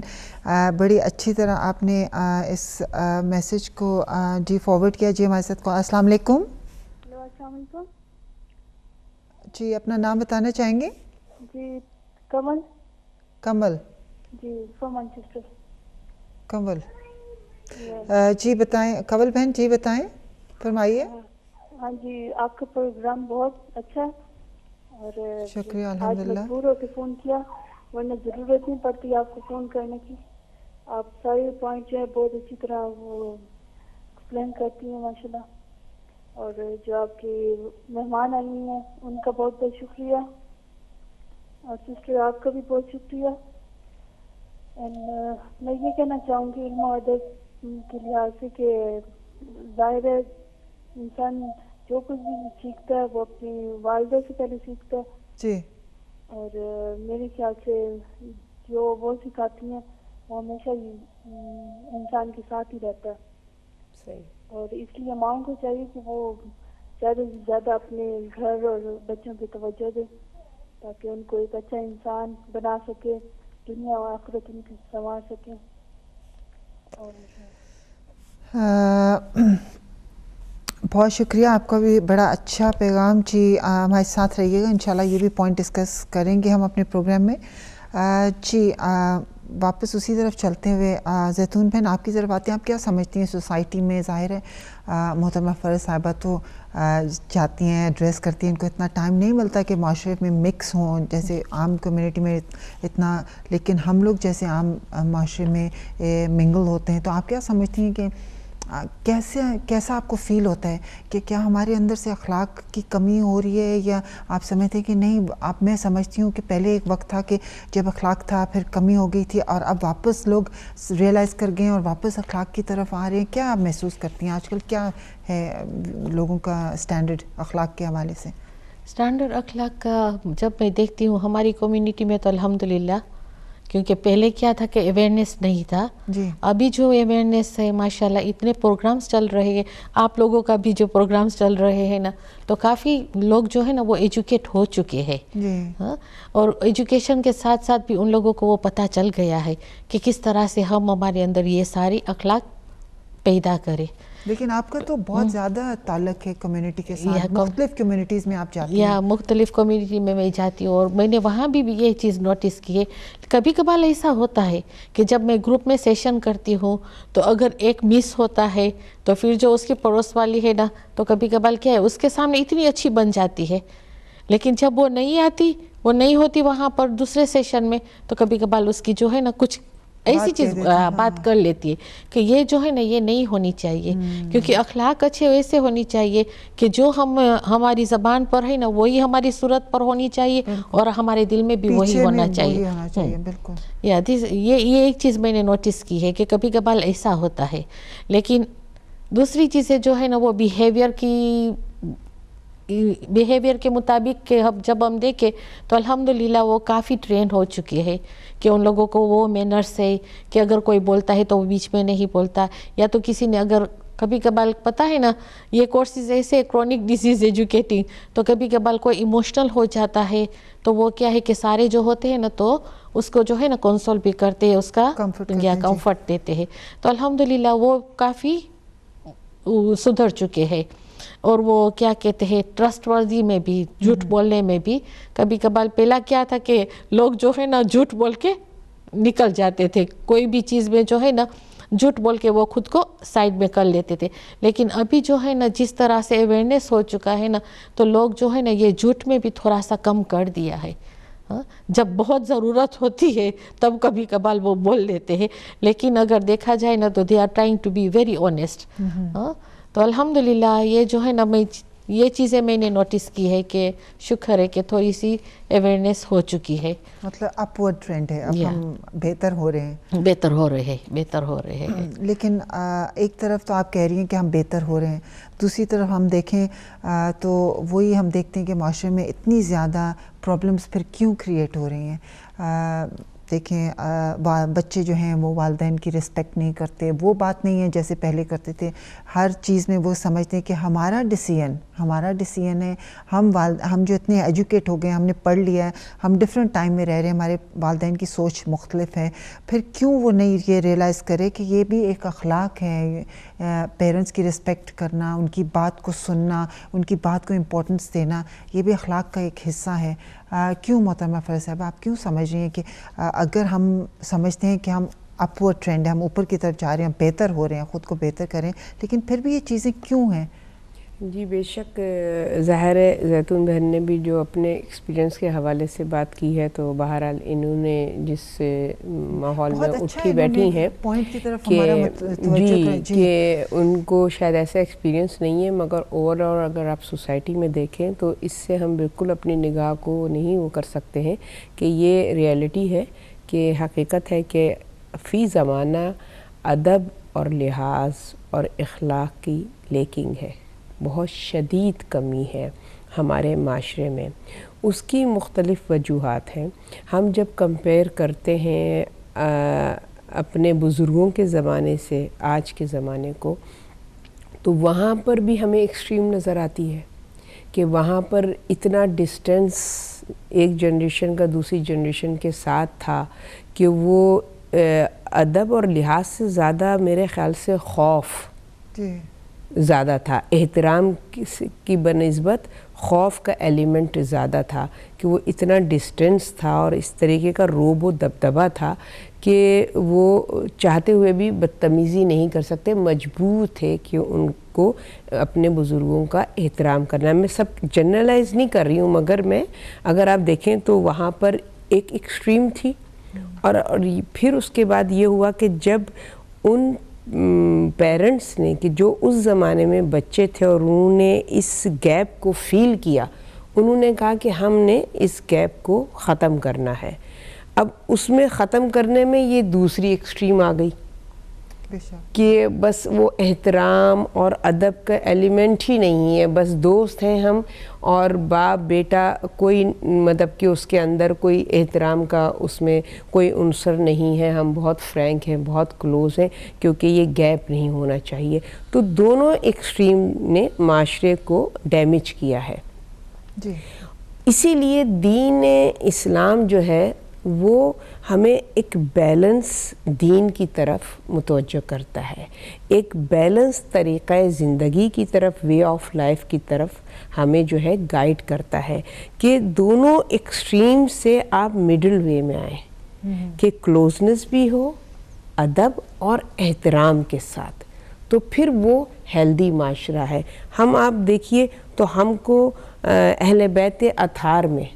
بڑی اچھی طرح آپ نے اس میسج کو جی فارورڈ کیا. جی ہمارے ساتھ کو السلام علیکم. السلام علیکم. جی اپنا نام بتانا چاہیں گے؟ جی کمل. کمل. جی فرام مانچسٹر. کمل جی بتائیں. کنول بہن جی بتائیں, فرمائیے. ہاں جی آپ کا پروگرام بہت اچھا ہے اور شکریہ. آج الحمدللہ. مجبور ہو کے فون کیا, ورنہ ضرورت نہیں پڑتی آپ کو فون کرنے کی. آپ سارے پوائنٹ جو ہے بہت اچھی طرح وہ ایکسپلین کرتی ہیں ماشاءاللہ. اور جو آپ کی مہمان آئی ہیں ان کا بہت بہت شکریہ, اور سسٹر آپ کا بھی بہت شکریہ. میں یہ کہنا چاہوں گی علم و ادب کے لحاظ سے کہ ظاہر ہے انسان جو کچھ بھی سیکھتا ہے وہ اپنی والدہ سے پہلے سیکھتا ہے. جی. اور میرے خیال سے جو وہ سکھاتی ہیں وہ ہمیشہ انسان کے ساتھ ہی رہتا ہے. صحیح. اور اس لیے ماں کو چاہیے کہ وہ زیادہ سے زیادہ اپنے گھر اور بچوں پہ توجہ دے تاکہ ان کو ایک اچھا انسان بنا سکے, دنیا و آخرت ان کی سنوار سکیں. بہت شکریہ آپ کا بھی, بڑا اچھا پیغام. جی ہمارے ساتھ رہیے گا, انشاءاللہ یہ بھی پوائنٹ ڈسکس کریں گے ہم اپنے پروگرام میں. جی واپس اسی طرف چلتے ہوئے زیتون بہن آپ کی طرف آتے ہیں. آپ کیا سمجھتی ہیں سوسائٹی میں ظاہر ہے محترمہ فرض صاحبہ تو جاتی ہیں, ایڈریس کرتی ہیں, ان کو اتنا ٹائم نہیں ملتا کہ معاشرے میں مکس ہوں جیسے عام کمیونٹی میں اتنا, لیکن ہم لوگ جیسے عام معاشرے میں منگل ہوتے ہیں. تو آپ کیا سمجھتی ہیں کہ کیسا آپ کو فیل ہوتا ہے کہ کیا ہمارے اندر سے اخلاق کی کمی ہو رہی ہے, یا آپ سمجھتے ہیں کہ نہیں؟ میں سمجھتی ہوں کہ پہلے ایک وقت تھا کہ جب اخلاق تھا پھر کمی ہو گئی تھی, اور اب واپس لوگ ریئلائز کر گئے اور واپس اخلاق کی طرف آ رہے ہیں. کیا آپ محسوس کرتی ہیں آج کل کیا ہے لوگوں کا اسٹینڈرڈ اخلاق کے حوالے سے؟ اسٹینڈرڈ اخلاق کا جب میں دیکھتی ہوں ہماری کمیونٹی میں تو الحمدللہ, کیونکہ پہلے کیا تھا کہ اویئرنیس نہیں تھا. جی. ابھی جو اویئرنیس ہے ماشاءاللہ اتنے پروگرامز چل رہے ہیں, آپ لوگوں کا بھی جو پروگرامز چل رہے ہیں نا, تو کافی لوگ جو ہے نا وہ ایجوکیٹ ہو چکے ہیں. جی. اور ایجوکیشن کے ساتھ ساتھ بھی ان لوگوں کو وہ پتہ چل گیا ہے کہ کس طرح سے ہم ہمارے اندر یہ ساری اخلاق پیدا کریں. لیکن آپ کا تو بہت زیادہ تعلق ہے کمیونٹی کے ساتھ, مختلف کمیونٹیز میں آپ جاتی ہیں. یا مختلف کمیونٹی میں جاتی ہوں, اور میں نے وہاں بھی یہ چیز نوٹس کی ہے. کبھی کبھار ایسا ہوتا ہے کہ جب میں گروپ میں سیشن کرتی ہوں تو اگر ایک مس ہوتا ہے تو پھر جو اس کی پڑوس والی ہے نا, تو کبھی کبھار کیا ہے اس کے سامنے اتنی اچھی بن جاتی ہے, لیکن جب وہ نہیں آتی, وہ نہیں ہوتی وہاں پر دوسرے سیشن میں, تو کبھی کبھار اس کی جو ہے نا کچھ ایسی چیز بات کر لیتی ہے کہ یہ جو ہے نا یہ نہیں ہونی چاہیے. کیونکہ اخلاق اچھے ویسے ہونی چاہیے کہ جو ہماری زبان پر ہے نا وہی ہماری صورت پر ہونی چاہیے, اور ہمارے دل میں بھی وہی ہونا چاہیے. بالکل. یہ ایک چیز میں نے نوٹس کی ہے کہ کبھی کبھار ایسا ہوتا ہے. لیکن دوسری چیزیں جو ہے نا وہ بیہیویئر کے مطابق کہ جب ہم دیکھیں تو الحمدللہ وہ کافی ٹرین ہو چکے ہیں کہ ان لوگوں کو وہ مینرس ہے کہ اگر کوئی بولتا ہے تو وہ بیچ میں نہیں بولتا, یا تو کسی نے اگر کبھی کبھار پتہ ہے نا یہ کورسز ایسے کرونک ڈیزیز ایجوکیٹنگ, تو کبھی کبھار کوئی ایموشنل ہو جاتا ہے تو وہ کیا ہے کہ سارے جو ہوتے ہیں نا تو اس کو جو ہے نا کنسول بھی کرتے ہیں, اس کا کمفرٹ دیتے ہیں. تو الحمدللہ وہ کافی سدھر چکے ہیں. اور وہ کیا کہتے ہیں ٹرسٹ ورزی میں بھی, جھوٹ بولنے میں بھی کبھی کبھار پہلا کیا تھا کہ لوگ جو ہے نا جھوٹ بول کے نکل جاتے تھے, کوئی بھی چیز میں جو ہے نا جھوٹ بول کے وہ خود کو سائڈ میں کر لیتے تھے. لیکن ابھی جو ہے نا جس طرح سے اویئرنیس ہو چکا ہے نا, تو لوگ جو ہے نا یہ جھوٹ میں بھی تھوڑا سا کم کر دیا ہے. جب بہت ضرورت ہوتی ہے تب کبھی کبھار وہ بول لیتے ہیں, لیکن اگر دیکھا جائے نا تو they are trying to be very honest. تو الحمدللہ یہ جو ہے نا یہ چیزیں میں نے نوٹس کی ہے کہ شکر ہے کہ تھوڑی سی اویئرنیس ہو چکی ہے. مطلب اپورڈ ٹرینڈ ہے, اب ہم بہتر ہو رہے ہیں. لیکن ایک طرف تو آپ کہہ رہی ہیں کہ ہم بہتر ہو رہے ہیں, دوسری طرف ہم دیکھیں تو وہی ہم دیکھتے ہیں کہ معاشرے میں اتنی زیادہ پرابلمس پھر کیوں کریٹ ہو رہی ہیں. دیکھیں بچے جو ہیں وہ والدین کی رسپیکٹ نہیں کرتے. وہ بات نہیں ہے جیسے پہلے کرتے تھے. ہر چیز میں وہ سمجھتے ہیں کہ ہمارا ڈیسیژن ہے. ہم جو اتنے ایجوکیٹ ہو گئے, ہم نے پڑھ لیا ہے, ہم ڈفرینٹ ٹائم میں رہ رہے ہیں, ہمارے والدین کی سوچ مختلف ہے. پھر کیوں وہ نہیں یہ ریئلائز کرے کہ یہ بھی ایک اخلاق ہے, پیرنٹس کی رسپیکٹ کرنا, ان کی بات کو سننا, ان کی بات کو امپورٹنس دینا, یہ بھی اخلاق کا ایک حصہ ہے. کیوں محترمہ فریض صاحبہ آپ کیوں سمجھ رہی ہیں کہ اگر ہم سمجھتے ہیں کہ ہم اپورڈ ٹرینڈ ہے, ہم اوپر کی طرف جا رہے ہیں, ہم بہتر ہو رہے ہیں, خود کو بہتر کریں, لیکن پھر بھی یہ چیزیں کیوں ہیں؟ جی بے شک, ظاہر ہے زیتون بہن نے بھی جو اپنے ایکسپیرینس کے حوالے سے بات کی ہے, تو بہرحال انہوں نے جس ماحول میں اٹھی بیٹھی ہیں کہ ان کو شاید ایسا ایکسپیرینس نہیں ہے, مگر اوور آل اگر آپ سوسائٹی میں دیکھیں تو اس سے ہم بالکل اپنی نگاہ کو نہیں وہ کر سکتے ہیں کہ یہ ریئلٹی ہے, کہ حقیقت ہے کہ فی زمانہ ادب اور لحاظ اور اخلاق کی لیکنگ ہے, بہت شدید کمی ہے ہمارے معاشرے میں. اس کی مختلف وجوہات ہیں. ہم جب کمپیئر کرتے ہیں اپنے بزرگوں کے زمانے سے آج کے زمانے کو, تو وہاں پر بھی ہمیں ایکسٹریم نظر آتی ہے کہ وہاں پر اتنا ڈسٹینس ایک جنریشن کا دوسری جنریشن کے ساتھ تھا کہ وہ ادب اور لحاظ سے زیادہ میرے خیال سے خوف زیادہ تھا, احترام کی بنسبت خوف کا ایلیمنٹ زیادہ تھا, کہ وہ اتنا ڈسٹینس تھا اور اس طریقے کا روب و دبدبہ تھا کہ وہ چاہتے ہوئے بھی بدتمیزی نہیں کر سکتے, مجبور تھے کہ ان کو اپنے بزرگوں کا احترام کرنا ہے. میں سب جنرلائز نہیں کر رہی ہوں, مگر میں اگر آپ دیکھیں تو وہاں پر ایک ایکسٹریم تھی, اور پھر اس کے بعد یہ ہوا کہ جب ان پیرنٹس نے کہ جو اس زمانے میں بچے تھے اور انہوں نے اس گیپ کو فیل کیا, انہوں نے کہا کہ ہم نے اس گیپ کو ختم کرنا ہے. اب اس میں ختم کرنے میں یہ دوسری ایکسٹریم آ گئی کہ بس وہ احترام اور ادب کا ایلیمنٹ ہی نہیں ہے, بس دوست ہیں ہم اور باپ بیٹا, کوئی مطلب کہ اس کے اندر کوئی احترام کا اس میں کوئی عنصر نہیں ہے, ہم بہت فرینک ہیں, بہت کلوز ہیں, کیونکہ یہ گیپ نہیں ہونا چاہیے. تو دونوں ایکسٹریم نے معاشرے کو ڈیمیج کیا ہے. اسی لیے دین اسلام جو ہے وہ ہمیں ایک بیلنس دین کی طرف متوجہ کرتا ہے, ایک بیلنس طریقہ زندگی کی طرف, وے آف لائف کی طرف ہمیں جو ہے گائیڈ کرتا ہے, کہ دونوں ایکسٹریم سے آپ مڈل وے میں آئیں, کہ کلوزنس بھی ہو ادب اور احترام کے ساتھ, تو پھر وہ ہیلدی معاشرہ ہے. ہم آپ دیکھیے تو ہم کو اہل بیت اطہار میں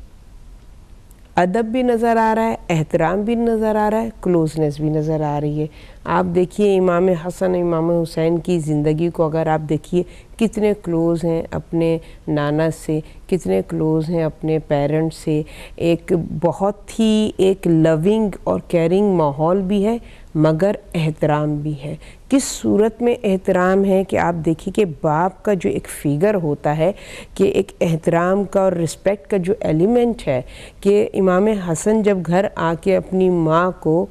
ادب بھی نظر آ رہا ہے, احترام بھی نظر آ رہا ہے, کلوزنس بھی نظر آ رہی ہے. آپ دیکھیے امام حسن امام حسین کی زندگی کو اگر آپ دیکھیے, کتنے کلوز ہیں اپنے نانا سے, کتنے کلوز ہیں اپنے پیرنٹ سے, ایک بہت ہی ایک لونگ اور کیئرنگ ماحول بھی ہے, مگر احترام بھی ہے. کس صورت میں احترام ہے کہ آپ دیکھیے کہ باپ کا جو ایک فگر ہوتا ہے, کہ ایک احترام کا اور رسپیکٹ کا جو ایلیمنٹ ہے, کہ امام حسن جب گھر آ کے اپنی ماں کو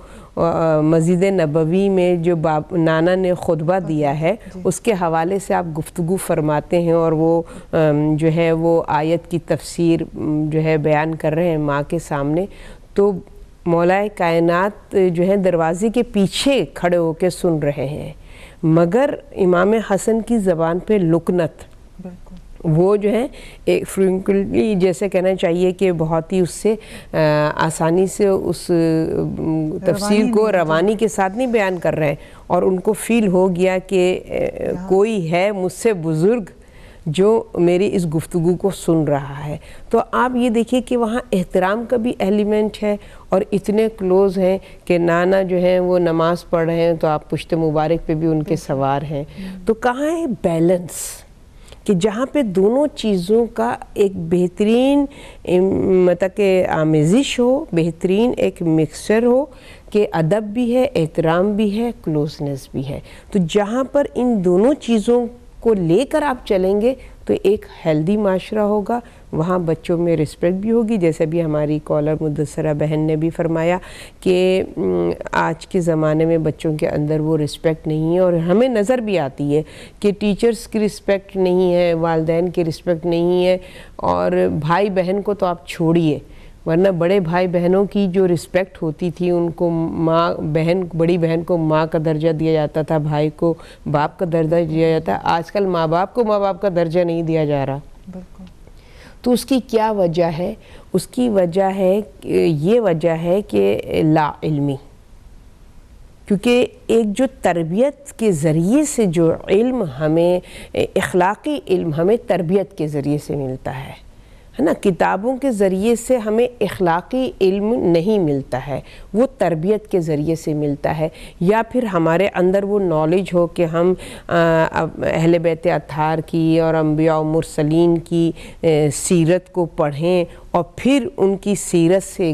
مسجد نبوی میں جو نانا نے خطبہ دیا ہے اس کے حوالے سے آپ گفتگو فرماتے ہیں, اور وہ جو ہے وہ آیت کی تفسیر جو ہے بیان کر رہے ہیں ماں کے سامنے, تو مولائے کائنات جو ہے دروازے کے پیچھے کھڑے ہو کے سن رہے ہیں, مگر امام حسن کی زبان پہ لکنت, وہ جو ہے ایک فرینکلی جیسے کہنا چاہیے کہ بہت ہی اس سے آسانی سے اس تفسیر کو روانی کے ساتھ نہیں بیان کر رہے ہیں, اور ان کو فیل ہو گیا کہ کوئی ہے مجھ سے بزرگ جو میری اس گفتگو کو سن رہا ہے. تو آپ یہ دیکھیے کہ وہاں احترام کا بھی ایلیمنٹ ہے, اور اتنے کلوز ہیں کہ نانا جو ہیں وہ نماز پڑھ رہے ہیں تو آپ پشت مبارک پہ بھی ان کے سوار ہیں. تو کہاں ہے بیلنس, کہ جہاں پہ دونوں چیزوں کا ایک بہترین مطلب کہ آمیزش ہو, بہترین ایک مکسچر ہو, کہ ادب بھی ہے, احترام بھی ہے, کلوزنس بھی ہے. تو جہاں پر ان دونوں چیزوں کو لے کر آپ چلیں گے تو ایک ہیلدی معاشرہ ہوگا، وہاں بچوں میں رسپیکٹ بھی ہوگی. جیسے بھی ہماری کالر مدثرہ بہن نے بھی فرمایا کہ آج کے زمانے میں بچوں کے اندر وہ رسپیکٹ نہیں ہے، اور ہمیں نظر بھی آتی ہے کہ ٹیچرز کی رسپیکٹ نہیں ہے، والدین کی رسپیکٹ نہیں ہے، اور بھائی بہن کو تو آپ چھوڑیے، ورنہ بڑے بھائی بہنوں کی جو رسپیکٹ ہوتی تھی، ان کو ماں بڑی بہن کو ماں کا درجہ دیا جاتا تھا، بھائی کو باپ کا درجہ دیا جاتا ہے. آج کل ماں باپ کو ماں باپ کا درجہ نہیں دیا جا رہا. بالکل. تو اس کی کیا وجہ ہے؟ اس کی وجہ ہے، یہ وجہ ہے کہ لا علمی. کیونکہ ایک جو تربیت کے ذریعے سے جو علم ہمیں، اخلاقی علم ہمیں تربیت کے ذریعے سے ملتا ہے نا. کتابوں کے ذریعے سے ہمیں اخلاقی علم نہیں ملتا ہے، وہ تربیت کے ذریعے سے ملتا ہے. یا پھر ہمارے اندر وہ نالج ہو کہ ہم اہل بیت اطہار کی اور انبیاء و مرسلین کی سیرت کو پڑھیں اور پھر ان کی سیرت سے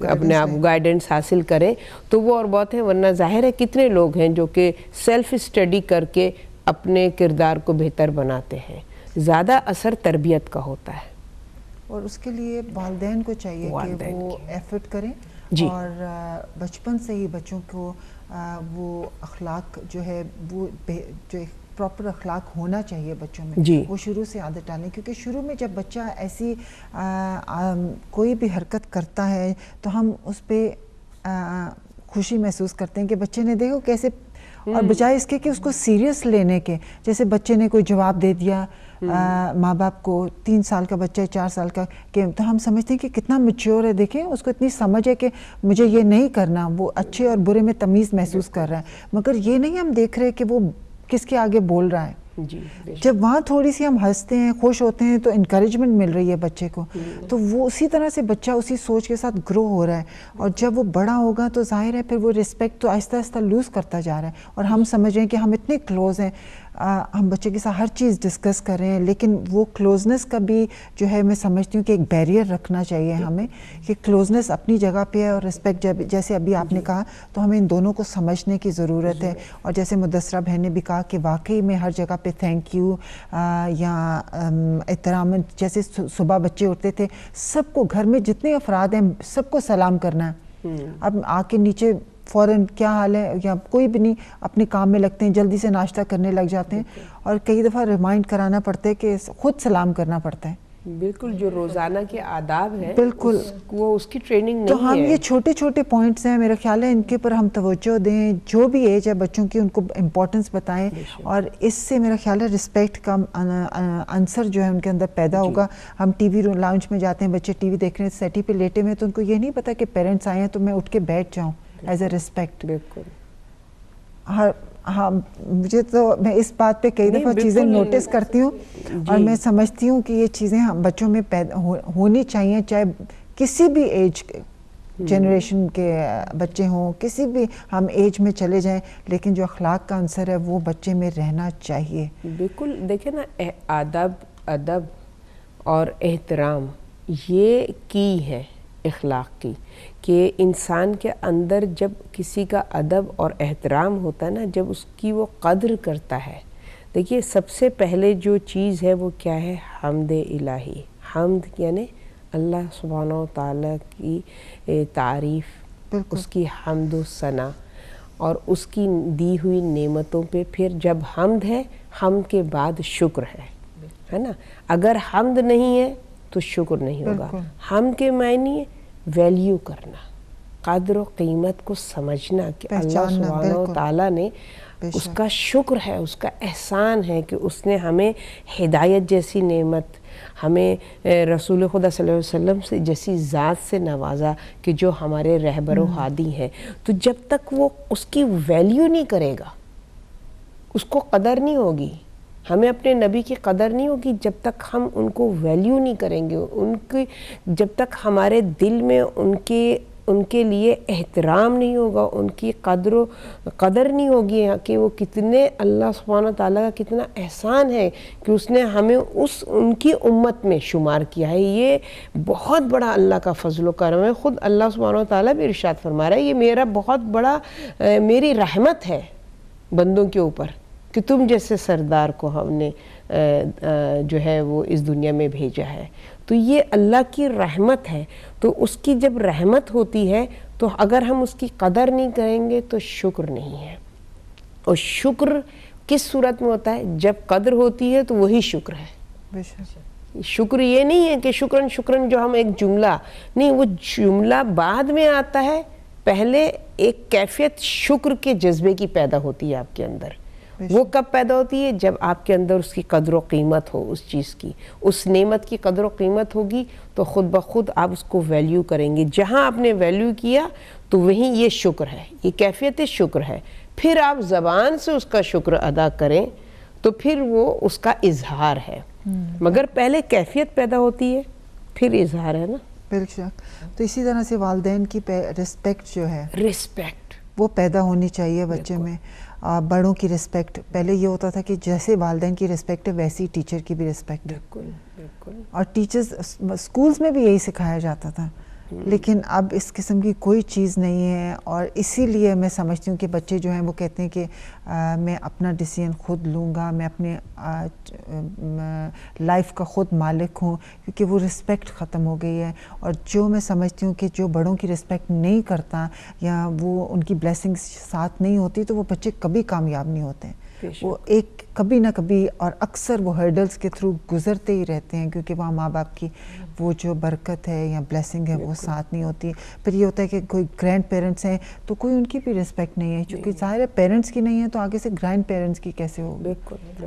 اپنے آپ گائیڈنس حاصل کریں، تو وہ اور بہت ہے. ورنہ ظاہر ہے کتنے لوگ ہیں جو کہ سیلف اسٹڈی کر کے اپنے کردار کو بہتر بناتے ہیں. زیادہ اثر تربیت کا ہوتا ہے، اور اس کے لیے والدین کو چاہیے کہ وہ ایفرٹ کریں اور بچپن سے ہی بچوں کو وہ اخلاق جو ہے، وہ جو پراپر اخلاق ہونا چاہیے بچوں میں، وہ شروع سے عادت ڈالیں. کیونکہ شروع میں جب بچہ ایسی کوئی بھی حرکت کرتا ہے تو ہم اس پہ خوشی محسوس کرتے ہیں کہ بچے نے دیکھو کیسے، اور بجائے اس کے کہ اس کو سیریس لینے کے، جیسے بچے نے کوئی جواب دے دیا ماں باپ کو، 3 سال کا بچہ ہے، 4 سال کا، کہ تو ہم سمجھتے ہیں کہ کتنا میچور ہے، دیکھیں اس کو اتنی سمجھ ہے کہ مجھے یہ نہیں کرنا. وہ اچھے اور برے میں تمیز محسوس کر رہا ہے، مگر یہ نہیں ہم دیکھ رہے کہ وہ کس کے آگے بول رہا ہے. جب وہاں تھوڑی سی ہم ہنستے ہیں، خوش ہوتے ہیں، تو انکریجمنٹ مل رہی ہے بچے کو، تو وہ اسی طرح سے بچہ اسی سوچ کے ساتھ گرو ہو رہا ہے. اور جب وہ بڑا ہوگا تو ظاہر ہے پھر وہ رسپیکٹ تو آہستہ آہستہ لوز کرتا جا رہا ہے. اور ہم سمجھ رہے ہیں کہ ہم اتنے کلوز ہیں، ہم بچے کے ساتھ ہر چیز ڈسکس کر رہے ہیں، لیکن وہ کلوزنس کا بھی جو ہے میں سمجھتی ہوں کہ ایک بیریئر رکھنا چاہیے ہمیں، کہ کلوزنس اپنی جگہ پہ ہے، اور رسپیکٹ جیسے ابھی آپ نے کہا، تو ہمیں ان دونوں کو سمجھنے کی ضرورت ہے. اور جیسے مدثرہ بہن نے بھی کہا کہ واقعی میں ہر جگہ پہ تھینک یو یا احترام، جیسے صبح بچے اٹھتے تھے، سب کو گھر میں جتنے افراد ہیں سب کو سلام کرنا ہے. اب آ کے نیچے فوراً کیا حال ہے، یا کوئی بھی نہیں، اپنے کام میں لگتے ہیں، جلدی سے ناشتہ کرنے لگ جاتے ہیں، اور کئی دفعہ ریمائنڈ کرانا پڑتا ہے کہ خود سلام کرنا پڑتا ہے. بالکل، جو روزانہ کے آداب ہیں بالکل وہ اس کی ٹریننگ نہیں ہے. تو ہم یہ چھوٹے چھوٹے پوائنٹس ہیں، میرا خیال ہے ان کے پر ہم توجہ دیں، جو بھی ایج ہے بچوں کی ان کو امپورٹنس بتائیں، اور اس سے میرا خیال ہے رسپیکٹ کا عنصر جو ہے ان کے اندر پیدا ہوگا. ہم ٹی وی لاؤنج میں جاتے ہیں، بچے ٹی وی دیکھ رہے ہیں، سیٹی پہ لیٹے ہوئے، تو ان کو یہ نہیں پتا کہ پیرنٹس آئے ہیں تو میں اٹھ کے بیٹھ جاؤں ایز اے رسپیکٹ. بالکل. ہاں مجھے تو، میں اس بات پہ کئی دفعہ چیزیں نوٹس کرتی ہوں، اور میں سمجھتی ہوں کہ یہ چیزیں ہم بچوں میں ہونی چاہیے، چاہے کسی بھی ایج جنریشن کے بچے ہوں، کسی بھی ہم ایج میں چلے جائیں، لیکن جو اخلاق کا عنصر ہے وہ بچے میں رہنا چاہیے. بالکل. دیکھیں نا، ادب اور احترام یہ کی ہے اخلاق کی، کہ انسان کے اندر جب کسی کا ادب اور احترام ہوتا ہے نا، جب اس کی وہ قدر کرتا ہے. دیکھیے سب سے پہلے جو چیز ہے وہ کیا ہے؟ حمد الہی. حمد یعنی اللہ سبحانہ و تعالیٰ کی تعریف، اس کی حمد و ثنا، اور اس کی دی ہوئی نعمتوں پہ پھر جب حمد ہے، حمد کے بعد شکر ہے نا. اگر حمد نہیں ہے تو شکر نہیں ہوگا. حمد کے معنی ہے ویلیو کرنا، قدر و قیمت کو سمجھنا، کہ اللہ سبحانہ و تعالیٰ نے، اس کا شکر ہے، اس کا احسان ہے کہ اس نے ہمیں ہدایت جیسی نعمت، ہمیں رسول خدا صلی اللہ علیہ وسلم سے جیسی ذات سے نوازا کہ جو ہمارے رہبر و ہادی ہیں. تو جب تک وہ اس کی ویلیو نہیں کرے گا، اس کو قدر نہیں ہوگی. ہمیں اپنے نبی کی قدر نہیں ہوگی جب تک ہم ان کو ویلیو نہیں کریں گے، ان کی جب تک ہمارے دل میں ان کے لیے احترام نہیں ہوگا، ان کی قدر نہیں ہوگی کہ وہ کتنے، اللہ سبحانہ تعالیٰ کا کتنا احسان ہے کہ اس نے ہمیں ان کی امت میں شمار کیا ہے. یہ بہت بڑا اللہ کا فضل و کرم ہے. خود اللہ سبحانہ تعالیٰ بھی ارشاد فرما رہا ہے، یہ میرا بہت بڑا، میری رحمت ہے بندوں کے اوپر کہ تم جیسے سردار کو ہم نے جو ہے وہ اس دنیا میں بھیجا ہے. تو یہ اللہ کی رحمت ہے. تو اس کی جب رحمت ہوتی ہے تو اگر ہم اس کی قدر نہیں کریں گے تو شکر نہیں ہے. اور شکر کس صورت میں ہوتا ہے؟ جب قدر ہوتی ہے تو وہی شکر ہے. شکر یہ نہیں ہے کہ شکرن شکرن جو ہم ایک جملہ نہیں، وہ جملہ بعد میں آتا ہے. پہلے ایک کیفیت شکر کے جذبے کی پیدا ہوتی ہے آپ کے اندر. وہ کب پیدا ہوتی ہے؟ جب آپ کے اندر اس کی قدر و قیمت ہو، اس چیز کی، اس نعمت کی قدر و قیمت ہوگی تو خود بخود آپ اس کو ویلیو کریں گے. جہاں آپ نے ویلیو کیا تو وہیں یہ شکر ہے، یہ کیفیت شکر ہے. پھر آپ زبان سے اس کا شکر ادا کریں تو پھر وہ اس کا اظہار ہے. مگر پہلے کیفیت پیدا ہوتی ہے پھر اظہار ہے نا. بالکل. تو اسی طرح سے والدین کی رسپیکٹ جو ہے، رسپیکٹ وہ پیدا ہونی چاہیے بچے میں. بڑوں کی رسپیکٹ، پہلے یہ ہوتا تھا کہ جیسے والدین کی رسپیکٹ ہے ویسی ٹیچر کی بھی رسپیکٹ. بالکل بالکل. اور ٹیچرز اسکولز میں بھی یہی سکھایا جاتا تھا. لیکن اب اس قسم کی کوئی چیز نہیں ہے. اور اسی لیے میں سمجھتی ہوں کہ بچے جو ہیں وہ کہتے ہیں کہ میں اپنا ڈیسیژن خود لوں گا، میں اپنے لائف کا خود مالک ہوں، کیونکہ وہ رسپیکٹ ختم ہو گئی ہے. اور جو میں سمجھتی ہوں کہ جو بڑوں کی رسپیکٹ نہیں کرتا یا وہ ان کی بلیسنگز ساتھ نہیں ہوتی تو وہ بچے کبھی کامیاب نہیں ہوتے ہیں. وہ ایک کبھی نہ کبھی اور اکثر وہ ہرڈلز کے تھرو گزرتے ہی رہتے ہیں، کیونکہ وہاں ماں باپ کی وہ جو برکت ہے یا بلیسنگ ہے وہ ساتھ نہیں ہوتی. پھر یہ ہوتا ہے کہ کوئی گرینڈ پیرنٹس ہیں تو کوئی ان کی بھی رسپیکٹ نہیں ہے، چونکہ ظاہر ہے پیرنٹس کی نہیں ہے تو آگے سے گرینڈ پیرنٹس کی کیسے ہوگی.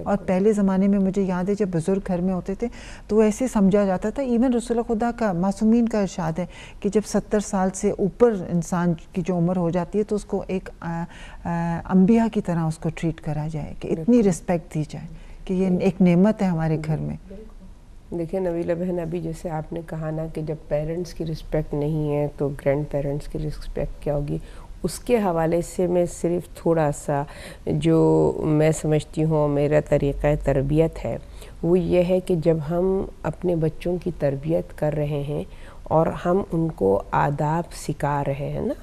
اور پہلے زمانے میں مجھے یاد ہے جب بزرگ گھر میں ہوتے تھے تو وہ ایسے سمجھا جاتا تھا. ایون رسول خدا کا معصومین کا ارشاد ہے کہ جب 70 سال سے اوپر انسان کی جو عمر ہو جاتی ہے تو اس کو ایک انبیاء کی طرح اس کو ٹریٹ کرا جائے، کہ اتنی رسپیکٹ دی جائے کہ یہ ایک نعمت ہے ہمارے گھر میں. دیکھیں نویلہ بہن، ابھی جیسے آپ نے کہا نا کہ جب پیرنٹس کی رسپیکٹ نہیں ہے تو گرینڈ پیرنٹس کی رسپیکٹ کیا ہوگی. اس کے حوالے سے میں صرف تھوڑا سا جو میں سمجھتی ہوں میرا طریقہ تربیت ہے وہ یہ ہے کہ جب ہم اپنے بچوں کی تربیت کر رہے ہیں اور ہم ان کو آداب سکھا رہے ہیں نا،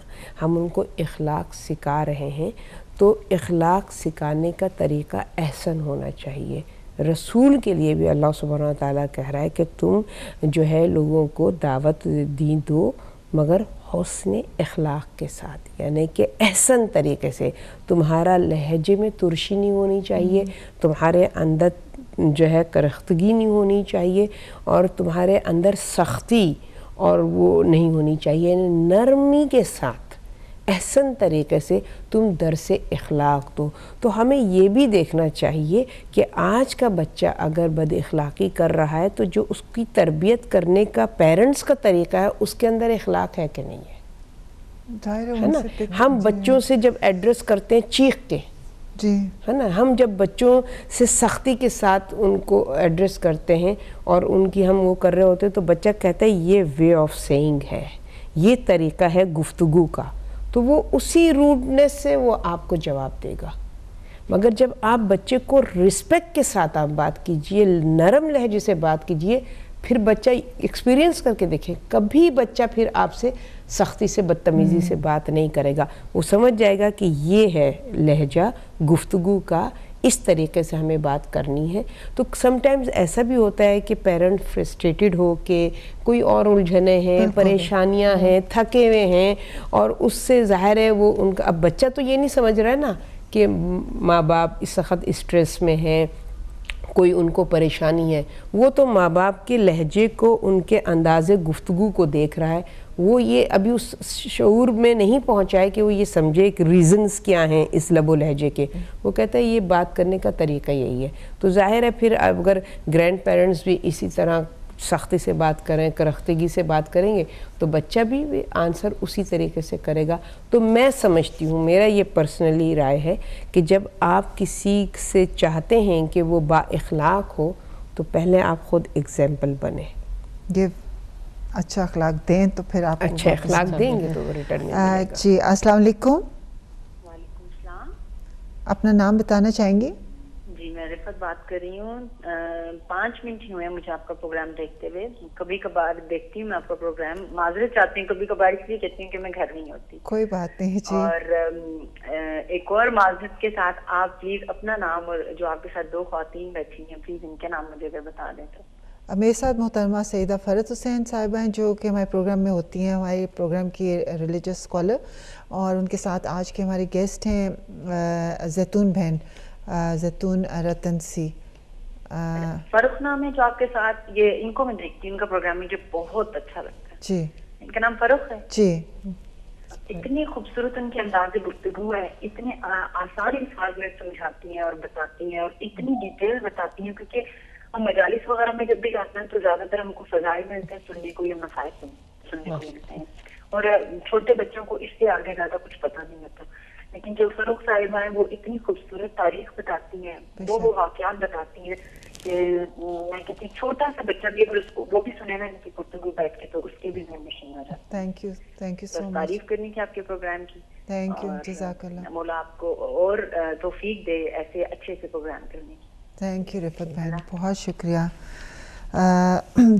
ہم ان کو اخلاق سکھا رہے ہیں، تو اخلاق سکھانے کا طریقہ احسن ہونا چاہیے. رسول کے لیے بھی اللہ سبحانہ و تعالیٰ کہہ رہا ہے کہ تم جو ہے لوگوں کو دعوت دو مگر حسن اخلاق کے ساتھ، یعنی کہ احسن طریقے سے. تمہارا لہجے میں ترشی نہیں ہونی چاہیے، تمہارے اندر جو ہے کرختگی نہیں ہونی چاہیے، اور تمہارے اندر سختی اور وہ نہیں ہونی چاہیے. نرمی کے ساتھ احسن طریقے سے تم درس اخلاق دو. تو ہمیں یہ بھی دیکھنا چاہیے کہ آج کا بچہ اگر بد اخلاقی کر رہا ہے تو جو اس کی تربیت کرنے کا پیرنٹس کا طریقہ ہے اس کے اندر اخلاق ہے کہ نہیں ہے نا. ہم بچوں سے جب ایڈریس کرتے ہیں چیخ کے، جی ہے نا، ہم جب بچوں سے سختی کے ساتھ ان کو ایڈریس کرتے ہیں اور ان کی ہم وہ کر رہے ہوتے ہیں تو بچہ کہتا ہے یہ وے آف سیئنگ ہے، یہ طریقہ ہے گفتگو کا، تو وہ اسی روڈنس سے وہ آپ کو جواب دے گا. مگر جب آپ بچے کو رسپیکٹ کے ساتھ آپ بات کیجئے، نرم لہجے سے بات کیجئے، پھر بچہ ایکسپیرینس کر کے دیکھیں، کبھی بچہ پھر آپ سے سختی سے بدتمیزی سے بات نہیں کرے گا. وہ سمجھ جائے گا کہ یہ ہے لہجہ گفتگو کا، اس طریقے سے ہمیں بات کرنی ہے. تو سم ٹائمز ایسا بھی ہوتا ہے کہ پیرنٹ فرسٹریٹڈ ہو کے کوئی اور الجھنے ہیں، پریشانیاں ہیں، تھکے ہوئے ہیں، اور اس سے ظاہر ہے وہ ان کا، اب بچہ تو یہ نہیں سمجھ رہا ہے نا کہ ماں باپ اس وقت اسٹریس میں ہیں، کوئی ان کو پریشانی ہے. وہ تو ماں باپ کے لہجے کو، ان کے انداز گفتگو کو دیکھ رہا ہے. وہ یہ ابھی اس شعور میں نہیں پہنچا ہے کہ وہ یہ سمجھے کہ ریزنز کیا ہیں اس لب و لہجے کے. وہ کہتا ہے یہ بات کرنے کا طریقہ یہی ہے. تو ظاہر ہے پھر اگر گرینڈ پیرنٹس بھی اسی طرح سختی سے بات کریں، کرختگی سے بات کریں گے تو بچہ بھی آنسر اسی طریقے سے کرے گا. تو میں سمجھتی ہوں، میرا یہ پرسنلی رائے ہے کہ جب آپ کسی سے چاہتے ہیں کہ وہ با اخلاق ہو تو پہلے آپ خود ایگزامپل بنیں. یہ اچھا اخلاق دیں تو پھر آپ اچھا اخلاق دیں گے تو ریٹرن میں ملے گا. جی السلام علیکم. وعلیکم السلام. اپنا نام بتانا چاہیں گے؟ جی میں رفت بات کر رہی ہوں. 5 منٹ ہی ہوئے ہیں مجھے آپ کا پروگرام دیکھتے ہوئے. کبھی کبھار دیکھتی ہوں میں آپ کا پروگرام, معذرت چاہتی ہوں, کبھی کبھار اس لیے کہتی ہوں کہ میں گھر نہیں ہوتی. کوئی بات نہیں جی. اور ایک اور معذرت کے ساتھ آپ پلیز اپنا نام اور جو آپ کے ساتھ 2 خواتین بیٹھی ہیں پلیز ان کے نام مجھے اگر بتا دیں تو. میرے ساتھ محترمہ سیدہ فرحت حسین صاحبہ ہیں جو کہ ہمارے پروگرام میں ہوتی ہیں, ہمارے پروگرام کی ریلیجس اسکالر, اور ان کے ساتھ آج کے ہمارے گیسٹ ہیں زیتون بہن, زیتون رتن سی. فرق نام ہے جو آپ کے ساتھ, یہ ان کو میں دیکھتی ہوں, ان کا پروگرام مجھے بہت اچھا لگتا ہے. جی ان کا نام فروخ ہے جی. اتنی خوبصورت ان کے انداز گفتگو ہے, اتنے آسان الفاظ میں سمجھاتی ہیں اور بتاتی ہیں, اور اتنی ڈیٹیل بتاتی ہیں, کیونکہ ہم مجالس وغیرہ میں جب بھی جاتے ہیں تو زیادہ تر ہم کو فضائل ملتے ہیں سننے کو, یا مسائل سننے کو ملتے ہیں, اور چھوٹے بچوں کو اس سے آگے زیادہ کچھ پتہ نہیں ہوتا. لیکن جو فروخ صاحبہ ہیں وہ اتنی خوبصورت تاریخ بتاتی ہیں, وہ واقعات بتاتی ہیں کہ میں کسی چھوٹا سا بچہ بھی اگر اس کو وہ بھی سنے نا ان کی گفتگو بیٹھ کے تو اس کے بھی ذہن نشین ہو جاتا ہے. تھینک یو سو مچ. تعریف کرنی تھی آپ کے پروگرام کی. تھینک یو, جزاک اللہ. مولا آپ کو اور توفیق دے ایسے اچھے سے پروگرام کرنے کی. تھینک یو رفت بہن, بہت شکریہ.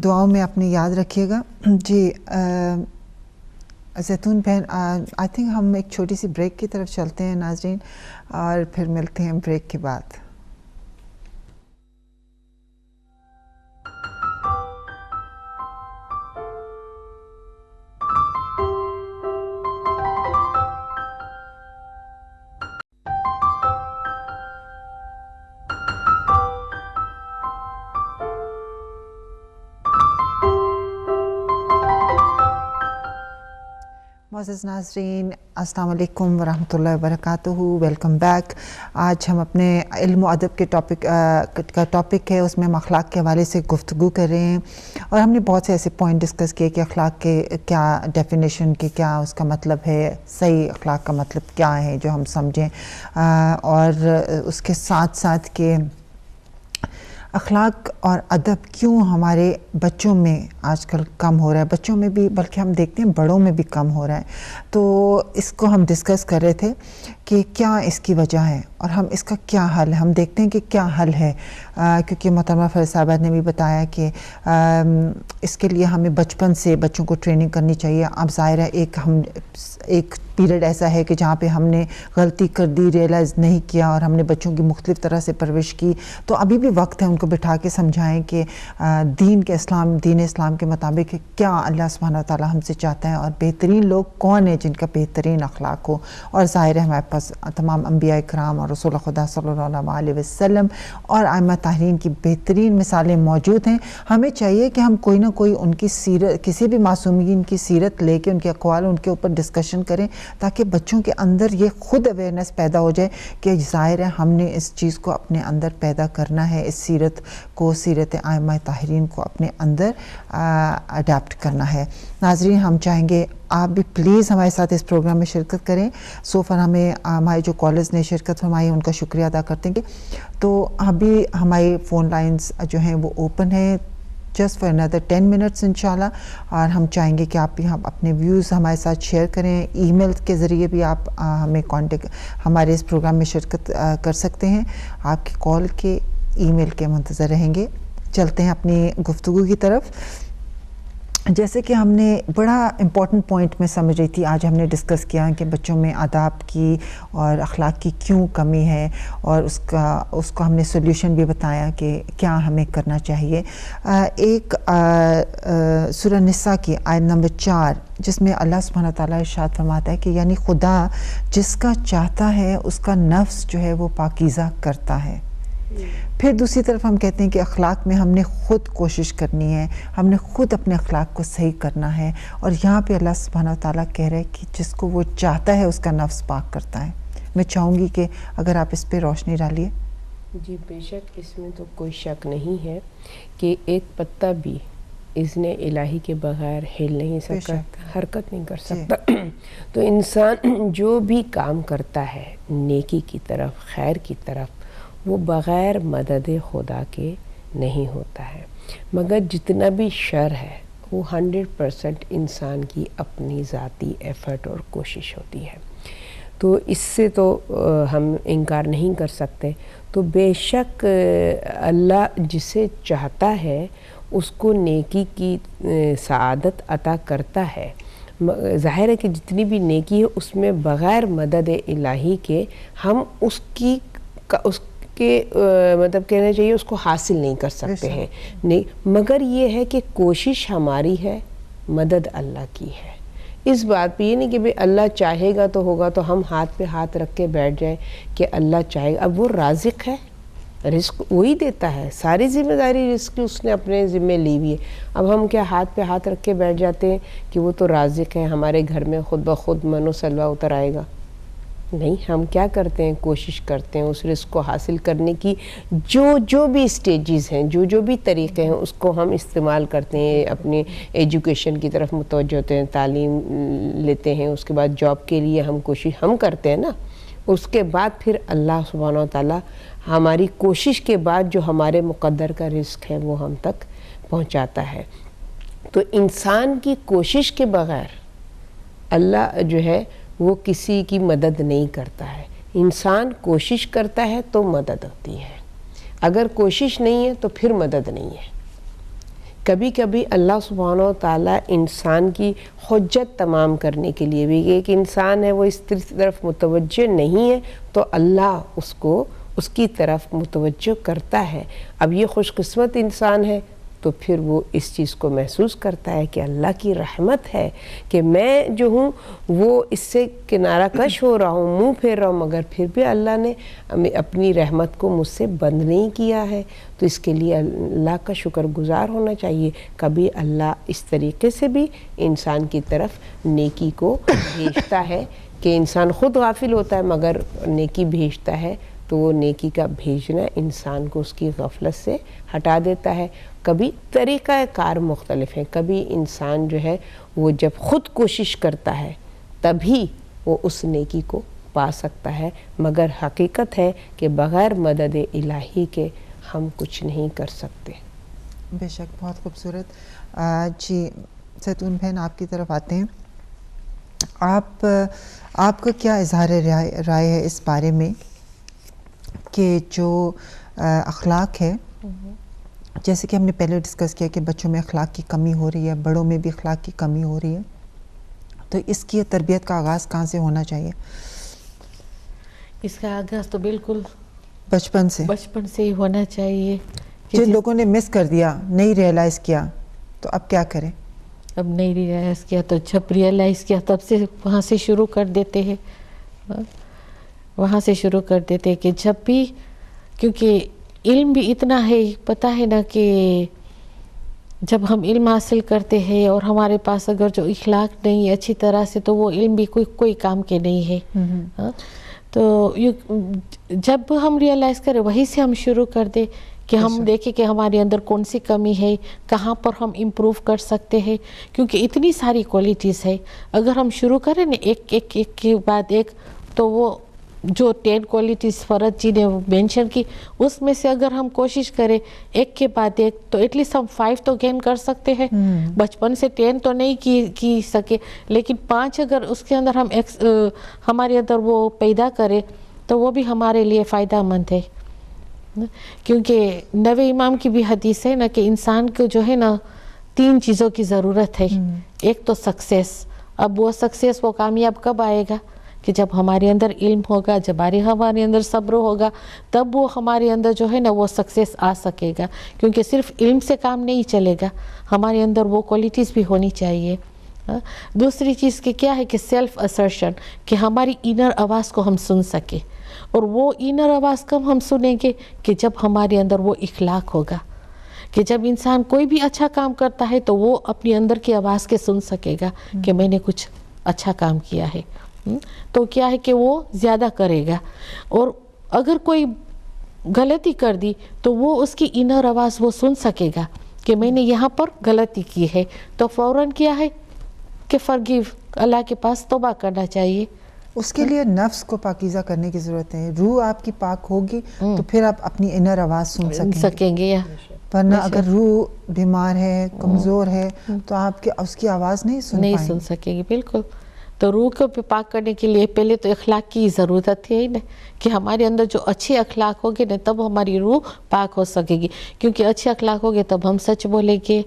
دعاؤں میں اپنے یاد رکھیے گا. جی زیتون بہن, آئی تھنک ہم ایک چھوٹی سی بریک کی طرف چلتے ہیں ناظرین, اور پھر ملتے ہیں بریک کے بعد. معزز ناظرین السلام علیکم ورحمۃ اللہ وبرکاتہ, ویلکم بیک. آج ہم اپنے علم و ادب کے ٹاپک ہے, اس میں ہم اخلاق کے حوالے سے گفتگو کر رہے ہیں, اور ہم نے بہت سے ایسے پوائنٹ ڈسکس کیے کہ اخلاق کے کیا ڈیفینیشن کی کیا اس کا مطلب ہے, صحیح اخلاق کا مطلب کیا ہے جو ہم سمجھیں, اور اس کے ساتھ ساتھ کہ اخلاق اور ادب کیوں ہمارے بچوں میں آج کل کم ہو رہا ہے, بچوں میں بھی بلکہ ہم دیکھتے ہیں بڑوں میں بھی کم ہو رہا ہے. تو اس کو ہم ڈسکس کر رہے تھے کہ کیا اس کی وجہ ہے اور ہم اس کا کیا حل ہے. ہم دیکھتے ہیں کہ کیا حل ہے, کیونکہ محترمہ فرحت صاحبہ نے بھی بتایا کہ اس کے لیے ہمیں بچپن سے بچوں کو ٹریننگ کرنی چاہیے. اب ظاہر ہے ایک پیریڈ ایسا ہے کہ جہاں پہ ہم نے غلطی کر دی, ریئلائز نہیں کیا, اور ہم نے بچوں کی مختلف طرح سے پرورش کی, تو ابھی بھی وقت ہے ان کو بٹھا کے سمجھائیں کہ دین اسلام کے مطابق کیا اللہ سبحانہ و تعالیٰ ہم سے چاہتا ہے, اور بہترین لوگ کون ہیں جن کا بہترین اخلاق ہو. اور ظاہر ہے ہمارے پاس تمام انبیاء کرام اور رسول خدا صلی اللہ علیہ وسلم اور ائمہ طاہرین کی بہترین مثالیں موجود ہیں. ہمیں چاہیے کہ ہم کوئی نہ کوئی ان کی سیرت, کسی بھی معصومین کی سیرت لے کے ان کے اقوال ان کے اوپر ڈسکشن کریں, تاکہ بچوں کے اندر یہ خود اویئرنیس پیدا ہو جائے کہ ظاہر ہے ہم نے اس چیز کو اپنے اندر پیدا کرنا ہے, اس سیرت کو, سیرت ائمہ طاہرین کو اپنے اندر اڈاپٹ کرنا ہے. ناظرین ہم چاہیں گے آپ بھی پلیز ہمارے ساتھ اس پروگرام میں شرکت کریں. سو فار ہمیں ہمارے جو کالرز نے شرکت فرمائی ان کا شکریہ ادا کرتے ہیں. تو ابھی ہماری فون لائنز جو ہیں وہ اوپن ہیں جسٹ فار another 10 minutes انشاءاللہ, اور ہم چاہیں گے کہ آپ بھی اپنے ویوز ہمارے ساتھ شیئر کریں. ای میل کے ذریعے بھی آپ ہمیں کانٹیکٹ ہمارے اس پروگرام میں شرکت کر سکتے ہیں. آپ کی کال کے ای میل کے منتظر رہیں گے. چلتے ہیں اپنی گفتگو کی طرف. جیسے کہ ہم نے بڑا امپورٹنٹ پوائنٹ میں سمجھ رہی تھی, آج ہم نے ڈسکس کیا کہ بچوں میں آداب کی اور اخلاق کی کیوں کمی ہے, اور اس کو ہم نے سولوشن بھی بتایا کہ کیا ہمیں کرنا چاہیے. ایک سورہ نساء کی آیت نمبر 4 جس میں اللہ سبحانہ تعالیٰ ارشاد فرماتا ہے کہ یعنی خدا جس کا چاہتا ہے اس کا نفس جو ہے وہ پاکیزہ کرتا ہے. پھر دوسری طرف ہم کہتے ہیں کہ اخلاق میں ہم نے خود کوشش کرنی ہے, ہم نے خود اپنے اخلاق کو صحیح کرنا ہے, اور یہاں پہ اللہ سبحانہ تعالیٰ کہہ رہے ہیں کہ جس کو وہ چاہتا ہے اس کا نفس پاک کرتا ہے. میں چاہوں گی کہ اگر آپ اس پہ روشنی ڈالیے. جی بے شک, اس میں تو کوئی شک نہیں ہے کہ ایک پتا بھی اذن الہی کے بغیر ہل نہیں سکتا, حرکت نہیں کر سکتا. تو انسان جو بھی کام کرتا ہے نیکی کی طرف, خیر کی طرف, وہ بغیر مدد خدا کے نہیں ہوتا ہے. مگر جتنا بھی شر ہے وہ 100% انسان کی اپنی ذاتی ایفرٹ اور کوشش ہوتی ہے. تو اس سے تو ہم انکار نہیں کر سکتے. تو بے شک اللہ جسے چاہتا ہے اس کو نیکی کی سعادت عطا کرتا ہے. ظاہر ہے کہ جتنی بھی نیکی ہے اس میں بغیر مدد الہی کے ہم اس کے مطلب کہنا چاہیے اس کو حاصل نہیں کر سکتے ہیں. مگر یہ ہے کہ کوشش ہماری ہے، مدد اللہ کی ہے. اس بات پہ یہ نہیں کہ اللہ چاہے گا تو ہوگا، تو ہم ہاتھ پہ ہاتھ رکھ کے بیٹھ جائیں کہ اللہ چاہے گا. اب وہ رازق ہے، رزق وہی دیتا ہے، ساری ذمہ داری رزق کی اس نے اپنے ذمہ لی ہوئی ہے. اب ہم کیا ہاتھ پہ ہاتھ رکھ کے بیٹھ جاتے ہیں کہ وہ تو رازق ہے، ہمارے گھر میں خود بخود من و سلوہ اتر آئے گا؟ نہیں، ہم کیا کرتے ہیں؟ کوشش کرتے ہیں اس رزق کو حاصل کرنے کی. جو بھی سٹیجز ہیں، جو بھی طریقے ہیں، اس کو ہم استعمال کرتے ہیں. اپنی ایجوکیشن کی طرف متوجہ ہوتے ہیں، تعلیم لیتے ہیں، اس کے بعد جاب کے لیے ہم کوشش ہم کرتے ہیں نا. اس کے بعد پھر اللہ سبحانہ و تعالیٰ ہماری کوشش کے بعد جو ہمارے مقدر کا رزق ہے وہ ہم تک پہنچاتا ہے. تو انسان کی کوشش کے بغیر اللہ جو ہے وہ کسی کی مدد نہیں کرتا ہے. انسان کوشش کرتا ہے تو مدد ہوتی ہے، اگر کوشش نہیں ہے تو پھر مدد نہیں ہے. کبھی کبھی اللہ سبحانہ و تعالیٰ انسان کی حجت تمام کرنے کے لیے بھی، ایک انسان ہے وہ اس طرف متوجہ نہیں ہے تو اللہ اس کو اس کی طرف متوجہ کرتا ہے. اب یہ خوش قسمت انسان ہے تو پھر وہ اس چیز کو محسوس کرتا ہے کہ اللہ کی رحمت ہے کہ میں جو ہوں وہ اس سے کنارہ کش ہو رہا ہوں، منہ پھیر رہا ہوں، مگر پھر بھی اللہ نے اپنی رحمت کو مجھ سے بند نہیں کیا ہے. تو اس کے لیے اللہ کا شکر گزار ہونا چاہیے. کبھی اللہ اس طریقے سے بھی انسان کی طرف نیکی کو بھیجتا ہے کہ انسان خود غافل ہوتا ہے مگر نیکی بھیجتا ہے، تو وہ نیکی کا بھیجنا انسان کو اس کی غفلت سے ہٹا دیتا ہے. کبھی طریقہ کار مختلف ہیں. کبھی انسان جو ہے وہ جب خود کوشش کرتا ہے تبھی وہ اس نیکی کو پا سکتا ہے، مگر حقیقت ہے کہ بغیر مدد الہی کے ہم کچھ نہیں کر سکتے. بے شک، بہت خوبصورت. جی زیتون بہن آپ کی طرف آتے ہیں. آپ کا کیا اظہار رائے ہے اس بارے میں کہ جو اخلاق ہے، جیسے کہ ہم نے پہلے ڈسکس کیا کہ بچوں میں اخلاق کی کمی ہو رہی ہے، بڑوں میں بھی اخلاق کی کمی ہو رہی ہے، تو اس کی تربیت کا آغاز کہاں سے ہونا چاہیے؟ اس کا آغاز تو بالکل بچپن سے ہی ہونا چاہیے. جن لوگوں نے مس کر دیا، نہیں ریئلائز کیا، تو اب کیا کریں؟ اب نہیں ریئلائز کیا تو جب ریئلائز کیا تب سے وہاں سے شروع کر دیتے ہیں. وہاں سے شروع کر دیتے کہ جب بھی، کیونکہ علم بھی اتنا ہے، پتہ ہے نا کہ جب ہم علم حاصل کرتے ہیں اور ہمارے پاس اگر جو اخلاق نہیں ہے اچھی طرح سے تو وہ علم بھی کوئی کام کے نہیں ہے. تو جب ہم ریئلائز کریں وہیں سے ہم شروع کر دیں کہ ہم دیکھیں کہ ہمارے اندر کون سی کمی ہے، کہاں پر ہم امپروو کر سکتے ہیں، کیونکہ اتنی ساری کوالٹیز ہے. اگر ہم شروع کریں نا ایک کے بعد ایک، تو وہ جو 10 کوالٹیز فرد جی نے مینشن کی اس میں سے اگر ہم کوشش کریں ایک کے بعد ایک تو ایٹ لیسٹ ہم 5 تو گین کر سکتے ہیں. بچپن سے 10 تو نہیں کی سکے، لیکن 5 اگر اس کے اندر ہم ہمارے اندر وہ پیدا کرے تو وہ بھی ہمارے لیے فائدہ مند ہے. کیونکہ نوے امام کی بھی حدیث ہے نا کہ انسان کو جو ہے نا 3 چیزوں کی ضرورت ہے. ایک تو سکسیس. اب وہ سکسیس وہ کامیاب کب آئے گا؟ کہ جب ہمارے اندر علم ہوگا، جب ہمارے اندر صبر ہوگا، تب وہ ہمارے اندر جو ہے نا وہ سکسیس آ سکے گا. کیونکہ صرف علم سے کام نہیں چلے گا، ہمارے اندر وہ کوالٹیز بھی ہونی چاہیے. دوسری چیز کہ کیا ہے کہ سیلف اسرشن، کہ ہماری انر آواز کو ہم سن سکیں. اور وہ انر آواز کب ہم سنیں گے؟ کہ جب ہمارے اندر وہ اخلاق ہوگا. کہ جب انسان کوئی بھی اچھا کام کرتا ہے تو وہ اپنی اندر کی آواز کے سن سکے گا کہ میں نے کچھ اچھا کام کیا ہے، تو کیا ہے کہ وہ زیادہ کرے گا. اور اگر کوئی غلطی کر دی تو وہ اس کی انر آواز وہ سن سکے گا کہ میں نے یہاں پر غلطی کی ہے، تو فوراً کیا ہے کہ فرگیو، اللہ کے پاس توبہ کرنا چاہیے. اس کے لیے نفس کو پاکیزہ کرنے کی ضرورت ہے. روح آپ کی پاک ہوگی تو پھر آپ اپنی انر آواز سن سکیں گے. ورنہ اگر روح بیمار ہے، کمزور ہے، تو آپ اس کی آواز نہیں سن سکیں گے. بالکل تو روح کو بھی پاک کرنے کے لیے پہلے تو اخلاق کی ضرورت ہے نا، کہ ہمارے اندر جو اچھے اخلاق ہوگے نا تب ہماری روح پاک ہو سکے گی، کیونکہ اچھے اخلاق ہوگے تب ہم سچ بولیں گے،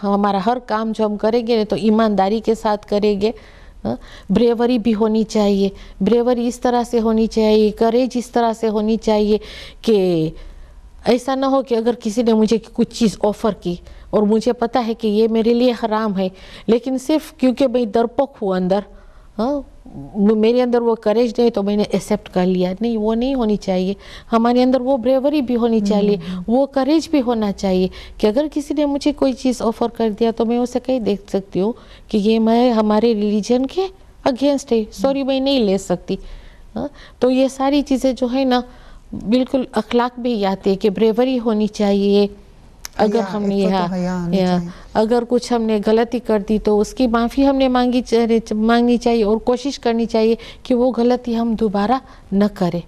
ہمارا ہر کام جو ہم کریں گے تو ایمانداری کے ساتھ کریں گے. بریوری بھی ہونی چاہیے، بریوری اس طرح سے ہونی چاہیے، کریج اس طرح سے ہونی چاہیے کہ ایسا نہ ہو کہ اگر کسی نے مجھے کچھ چیز آفر کی اور مجھے پتہ ہے کہ یہ میرے لیے حرام ہے، لیکن صرف کیونکہ میں ڈرپوک ہوں اندر، میرے اندر وہ کریج نہیں تو میں نے ایکسیپٹ کر لیا. نہیں، وہ نہیں ہونی چاہیے. ہمارے اندر وہ بریوری بھی ہونی چاہیے، وہ کریج بھی ہونا چاہیے کہ اگر کسی نے مجھے کوئی چیز آفر کر دیا تو میں اسے کہیں دیکھ سکتی ہوں کہ یہ میں ہمارے ریلیجن کے اگینسٹ ہے، سوری میں نہیں لے سکتی. تو یہ ساری چیزیں جو ہے نا بالکل اخلاق بھی آتی ہے کہ بریوری ہونی چاہیے. اگر ہم نے اگر کچھ ہم نے غلطی کر دی تو اس کی معافی ہم نے مانگنی چاہیے اور کوشش کرنی چاہیے کہ وہ غلطی ہم دوبارہ نہ کریں.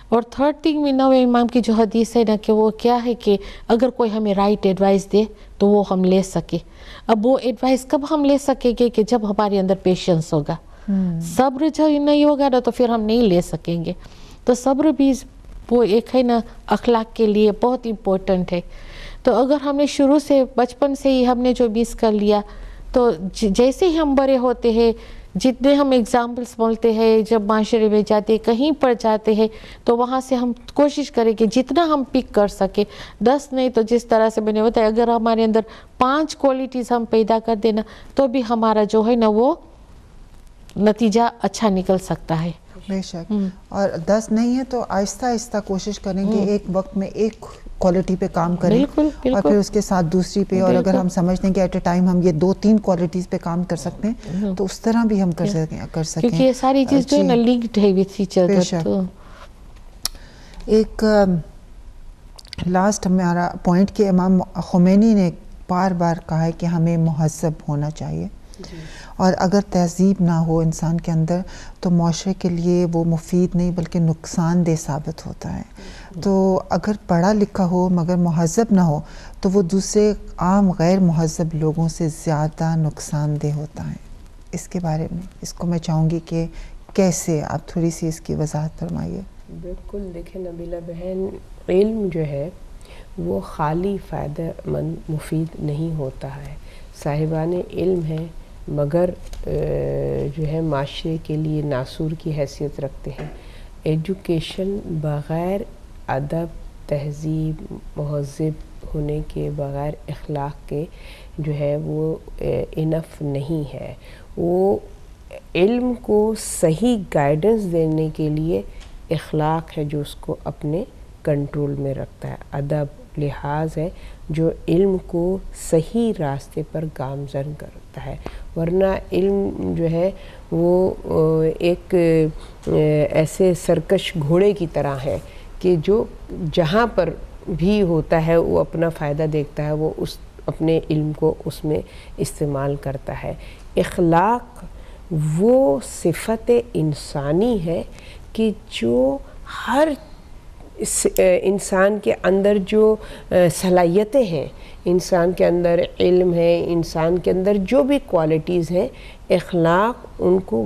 اور تھرڈ تھنگ میں نوے امام کی جو حدیث ہے نا کہ وہ کیا ہے کہ اگر کوئی ہمیں رائٹ ایڈوائس دے تو وہ ہم لے سکے. اب وہ ایڈوائس کب ہم لے سکیں گے کہ جب ہمارے اندر پیشنس ہوگا. صبر جو نہیں ہوگا نا تو پھر ہم نہیں لے سکیں گے. تو صبر بھی وہ ایک ہے نا اخلاق کے لیے بہت امپورٹنٹ ہے. تو اگر ہم نے شروع سے بچپن سے ہی ہم نے جو مس کر لیا تو جیسے ہی ہم بڑے ہوتے ہیں، جتنے ہم ایگزامپلس بولتے ہیں، جب معاشرے میں جاتے ہیں، کہیں پر جاتے ہیں تو وہاں سے ہم کوشش کریں کہ جتنا ہم پک کر سکیں، 10 نہیں تو جس طرح سے میں نے بتایا اگر ہمارے اندر 5 کوالٹیز ہم پیدا کر دینا تو بھی ہمارا جو ہے نا وہ نتیجہ اچھا نکل سکتا ہے. بے شک. اور 10 نہیں ہے تو آہستہ آہستہ کوشش کریں گے ایک وقت میں ایک کوالٹی پہ کام کریں اور پھر اس کے ساتھ دوسری پہ. اور اگر ہم سمجھتے ہیں کہ ایٹ اے ٹائم ہم یہ 2-3 کوالٹیز پہ کام کر سکتے ہیں تو اس طرح بھی ہم کر سکیں کیونکہ یہ ساری چیز جو ہے نا لنکڈ ہے وتھ ایچ ادر. ایک لاسٹ ہمارا پوائنٹ کہ امام خمینی نے بار بار کہا ہے کہ ہمیں مہذب ہونا چاہیے، اور اگر تہذیب نہ ہو انسان کے اندر تو معاشرے کے لیے وہ مفید نہیں بلکہ نقصان دہ ثابت ہوتا ہے. تو اگر پڑھا لکھا ہو مگر مہذب نہ ہو تو وہ دوسرے عام غیر مہذب لوگوں سے زیادہ نقصان دہ ہوتا ہے. اس کے بارے میں اس کو میں چاہوں گی کہ کیسے آپ تھوڑی سی اس کی وضاحت فرمائیے. بالکل. دیکھیں نبیلہ بہن، علم جو ہے وہ خالی فائدہ مند مفید نہیں ہوتا ہے. صاحبان علم ہیں مگر جو ہے معاشرے کے لیے ناسور کی حیثیت رکھتے ہیں. ایجوکیشن بغیر ادب، تہذیب، مہذب ہونے کے، بغیر اخلاق کے جو ہے وہ انف نہیں ہے. وہ علم کو صحیح گائیڈنس دینے کے لیے اخلاق ہے جو اس کو اپنے کنٹرول میں رکھتا ہے. ادب لحاظ ہے جو علم کو صحیح راستے پر گامزن کرتا ہے. ورنہ علم جو ہے وہ ایک ایسے سرکش گھوڑے کی طرح ہے کہ جو جہاں پر بھی ہوتا ہے وہ اپنا فائدہ دیکھتا ہے، وہ اس اپنے علم کو اس میں استعمال کرتا ہے. اخلاق وہ صفت انسانی ہے کہ جو ہر انسان کے اندر جو صلاحیتیں ہیں، انسان کے اندر علم ہے، انسان کے اندر جو بھی کوالٹیز ہیں، اخلاق ان کو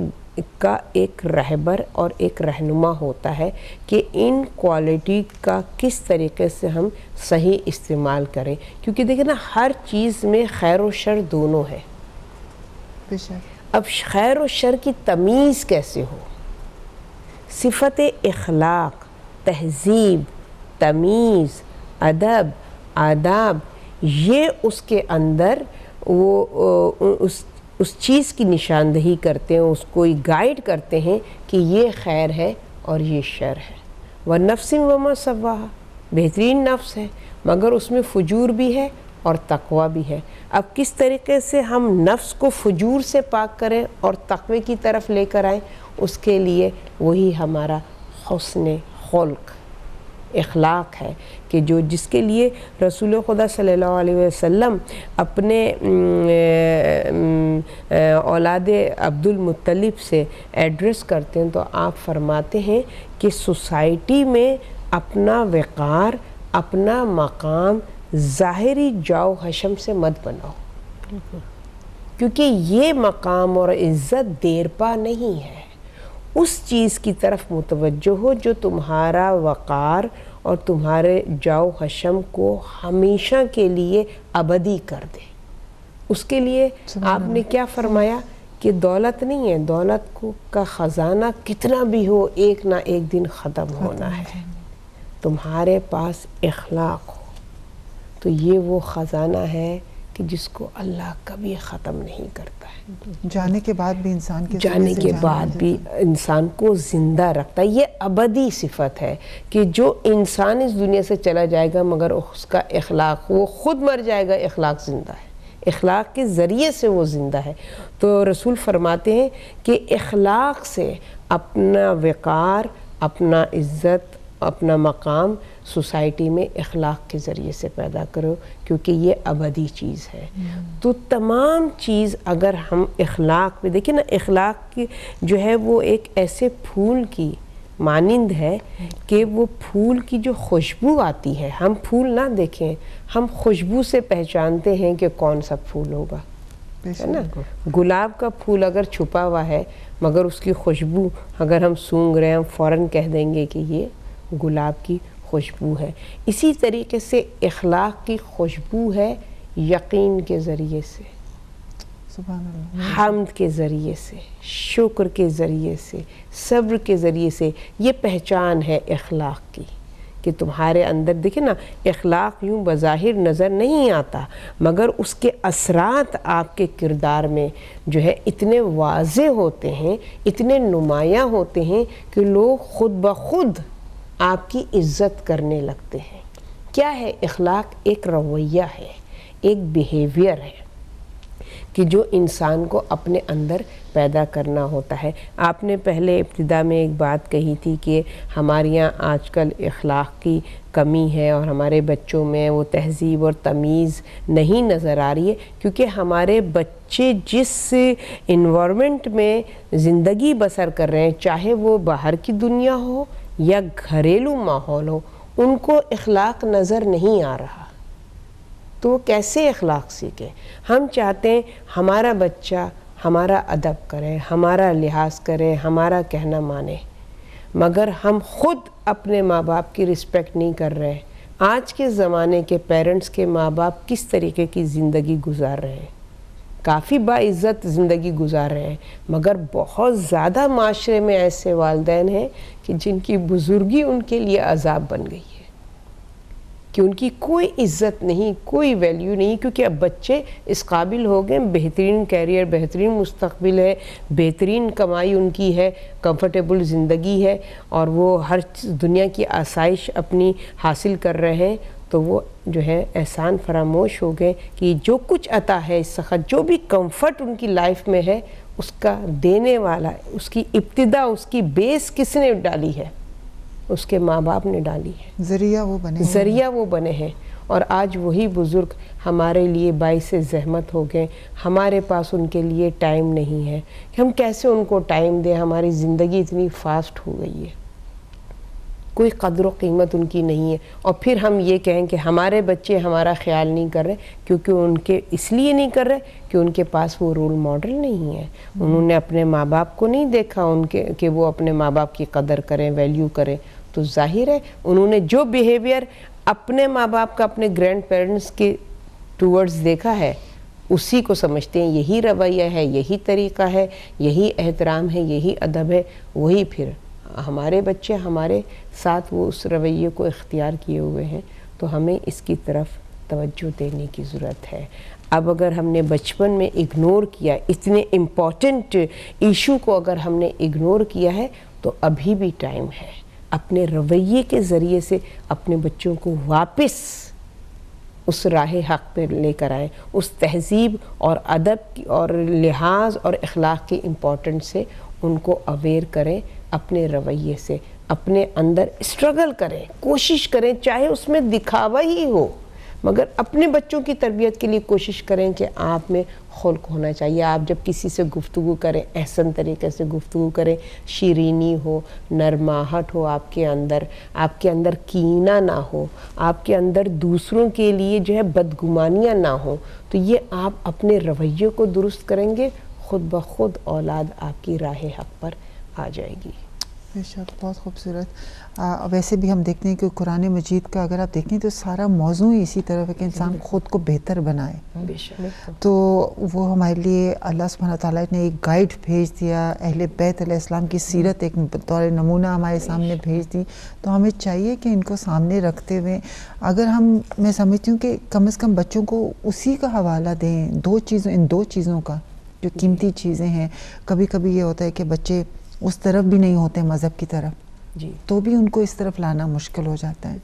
کا ایک رہبر اور ایک رہنما ہوتا ہے کہ ان کوالٹی کا کس طریقے سے ہم صحیح استعمال کریں. کیونکہ دیکھیں نا ہر چیز میں خیر و شر دونوں ہے. اب خیر و شر کی تمیز کیسے ہو؟ صفت اخلاق، تہذیب، تمیز، ادب، آداب، یہ اس کے اندر وہ اس چیز کی نشاندہی کرتے ہیں، اس کو گائیڈ کرتے ہیں کہ یہ خیر ہے اور یہ شر ہے. وَنَفْسٍ وَمَا سَوَّاهَا، بہترین نفس ہے مگر اس میں فجور بھی ہے اور تقوی بھی ہے. اب کس طریقے سے ہم نفس کو فجور سے پاک کریں اور تقوی کی طرف لے کر آئیں، اس کے لیے وہی ہمارا حسن خلق اخلاق ہے کہ جو جس کے لیے رسول خدا صلی اللہ علیہ وسلم اپنے اولاد عبد المطلب سے ایڈریس کرتے ہیں تو آپ فرماتے ہیں کہ سوسائٹی میں اپنا وقار، اپنا مقام ظاہری جاؤ حشم سے مت بناؤ. کیونکہ یہ مقام اور عزت دیر پا نہیں ہے، اس چیز کی طرف متوجہ ہو جو تمہارا وقار اور تمہارے جاؤ حشم کو ہمیشہ کے لیے ابدی کر دے۔ اس کے لیے آپ نے کیا فرمایا کہ دولت نہیں ہے، دولت کا خزانہ کتنا بھی ہو ایک نہ ایک دن ختم ہونا ہے، تمہارے پاس اخلاق ہو تو یہ وہ خزانہ ہے کہ جس کو اللہ کبھی ختم نہیں کرتا ہے، جانے کے بعد بھی انسان کے جانے کے بعد بھی انسان کو زندہ رکھتا ہے۔ یہ ابدی صفت ہے کہ جو انسان اس دنیا سے چلا جائے گا مگر اس کا اخلاق، وہ خود مر جائے گا، اخلاق زندہ ہے، اخلاق کے ذریعے سے وہ زندہ ہے۔ تو رسول فرماتے ہیں کہ اخلاق سے اپنا وقار، اپنا عزت، اپنا مقام سوسائٹی میں اخلاق کے ذریعے سے پیدا کرو، کیونکہ یہ ابدی چیز ہے۔ تو تمام چیز اگر ہم اخلاق پہ دیکھیں نا، اخلاق کی جو ہے وہ ایک ایسے پھول کی مانند ہے کہ وہ پھول کی جو خوشبو آتی ہے، ہم پھول نہ دیکھیں، ہم خوشبو سے پہچانتے ہیں کہ کون سا پھول ہوگا، ہے نا۔ گلاب کا پھول اگر چھپا ہوا ہے مگر اس کی خوشبو اگر ہم سونگھ رہے ہیں، ہم فوراً کہہ دیں گے کہ یہ گلاب کی خوشبو ہے۔ اسی طریقے سے اخلاق کی خوشبو ہے یقین کے ذریعے سے، سبحان اللہ، حمد کے ذریعے سے، شکر کے ذریعے سے، صبر کے ذریعے سے۔ یہ پہچان ہے اخلاق کی کہ تمہارے اندر دیکھیں نا، اخلاق یوں بظاہر نظر نہیں آتا مگر اس کے اثرات آپ کے کردار میں جو ہے اتنے واضح ہوتے ہیں، اتنے نمایاں ہوتے ہیں کہ لوگ خود بخود آپ کی عزت کرنے لگتے ہیں۔ کیا ہے اخلاق؟ ایک رویہ ہے، ایک بیہیویئر ہے کہ جو انسان کو اپنے اندر پیدا کرنا ہوتا ہے۔ آپ نے پہلے ابتدا میں ایک بات کہی تھی کہ ہمارے یہاں آج کل اخلاق کی کمی ہے اور ہمارے بچوں میں وہ تہذیب اور تمیز نہیں نظر آ رہی ہے، کیونکہ ہمارے بچے جس انوائرمنٹ میں زندگی بسر کر رہے ہیں، چاہے وہ باہر کی دنیا ہو یا گھریلو ماحول ہو، ان کو اخلاق نظر نہیں آ رہا، تو وہ کیسے اخلاق سیکھے؟ ہم چاہتے ہیں ہمارا بچہ ہمارا ادب کرے، ہمارا لحاظ کرے، ہمارا کہنا مانے، مگر ہم خود اپنے ماں باپ کی رسپیکٹ نہیں کر رہے۔ آج کے زمانے کے پیرنٹس کے ماں باپ کس طریقے کی زندگی گزار رہے ہیں؟ کافی باعزت زندگی گزار رہے ہیں، مگر بہت زیادہ معاشرے میں ایسے والدین ہیں کہ جن کی بزرگی ان کے لیے عذاب بن گئی ہے، کہ ان کی کوئی عزت نہیں، کوئی ویلیو نہیں، کیونکہ اب بچے اس قابل ہو گئے، بہترین کیریئر، بہترین مستقبل ہے، بہترین کمائی ان کی ہے، کمفرٹیبل زندگی ہے، اور وہ ہر دنیا کی آسائش اپنی حاصل کر رہے ہیں، تو وہ جو ہے احسان فراموش ہو گئے کہ جو کچھ عطا ہے اس سخت، جو بھی کمفرٹ ان کی لائف میں ہے، اس کا دینے والا، اس کی ابتدا، اس کی بیس کس نے ڈالی ہے؟ اس کے ماں باپ نے ڈالی ہے، ذریعہ وہ بنے ہیں۔ اور آج وہی بزرگ ہمارے لیے باعث زحمت ہو گئے، ہمارے پاس ان کے لیے ٹائم نہیں ہے کہ ہم کیسے ان کو ٹائم دیں، ہماری زندگی اتنی فاسٹ ہو گئی ہے، کوئی قدر و قیمت ان کی نہیں ہے۔ اور پھر ہم یہ کہیں کہ ہمارے بچے ہمارا خیال نہیں کر رہے، کیونکہ ان کے اس لیے نہیں کر رہے کہ ان کے پاس وہ رول ماڈل نہیں ہے، انہوں نے اپنے ماں باپ کو نہیں دیکھا ان کے کہ وہ اپنے ماں باپ کی قدر کریں، ویلیو کریں، تو ظاہر ہے انہوں نے جو بیہیویئر اپنے ماں باپ کا اپنے گرینڈ پیرنٹس کے ٹورڈز دیکھا ہے، اسی کو سمجھتے ہیں یہی رویہ ہے، یہی طریقہ ہے، یہی احترام ہے، یہی ادب ہے، وہی پھر ہمارے بچے ہمارے ساتھ وہ اس رویے کو اختیار کیے ہوئے ہیں، تو ہمیں اس کی طرف توجہ دینے کی ضرورت ہے۔ اب اگر ہم نے بچپن میں اگنور کیا، اتنے امپورٹنٹ ایشو کو اگر ہم نے اگنور کیا ہے، تو ابھی بھی ٹائم ہے اپنے رویے کے ذریعے سے اپنے بچوں کو واپس اس راہ حق پہ لے کر آئیں، اس تہذیب اور ادب کی اور لحاظ اور اخلاق کی امپورٹنس سے ان کو اویئر کریں، اپنے رویے سے اپنے اندر اسٹرگل کریں، کوشش کریں، چاہے اس میں دکھاوا ہی ہو، مگر اپنے بچوں کی تربیت کے لیے کوشش کریں کہ آپ میں خلق ہونا چاہیے. آپ جب کسی سے گفتگو کریں احسن طریقے سے گفتگو کریں, شیرینی ہو, نرماہٹ ہو آپ کے اندر کینہ نہ ہو, آپ کے اندر دوسروں کے لیے جو ہے بدگمانیاں نہ ہوں. تو یہ آپ اپنے رویے کو درست کریں گے, خود بخود اولاد آپ کی راہ حق پر آ جائے گی. بے شک, بہت خوبصورت. ویسے بھی ہم دیکھتے ہیں کہ قرآن مجید کا اگر آپ دیکھیں تو سارا موضوع ہی اسی طرف ہے کہ انسان خود کو بہتر بنائے. بے شک. تو وہ ہمارے لیے اللہ سبحانہ تعالیٰ نے ایک گائیڈ بھیج دیا, اہل بیت علیہ السلام کی سیرت ایک بطور نمونہ ہمارے سامنے بھیج دی. تو ہمیں چاہیے کہ ان کو سامنے رکھتے ہوئے اگر میں سمجھتی ہوں کہ کم از کم بچوں کو اسی کا حوالہ دیں, ان دو چیزوں کا جو قیمتی چیزیں ہیں. کبھی کبھی یہ ہوتا ہے کہ بچے اس طرف بھی نہیں ہوتے مذہب کی طرف, جی, تو بھی ان کو اس طرف لانا مشکل ہو جاتا ہے.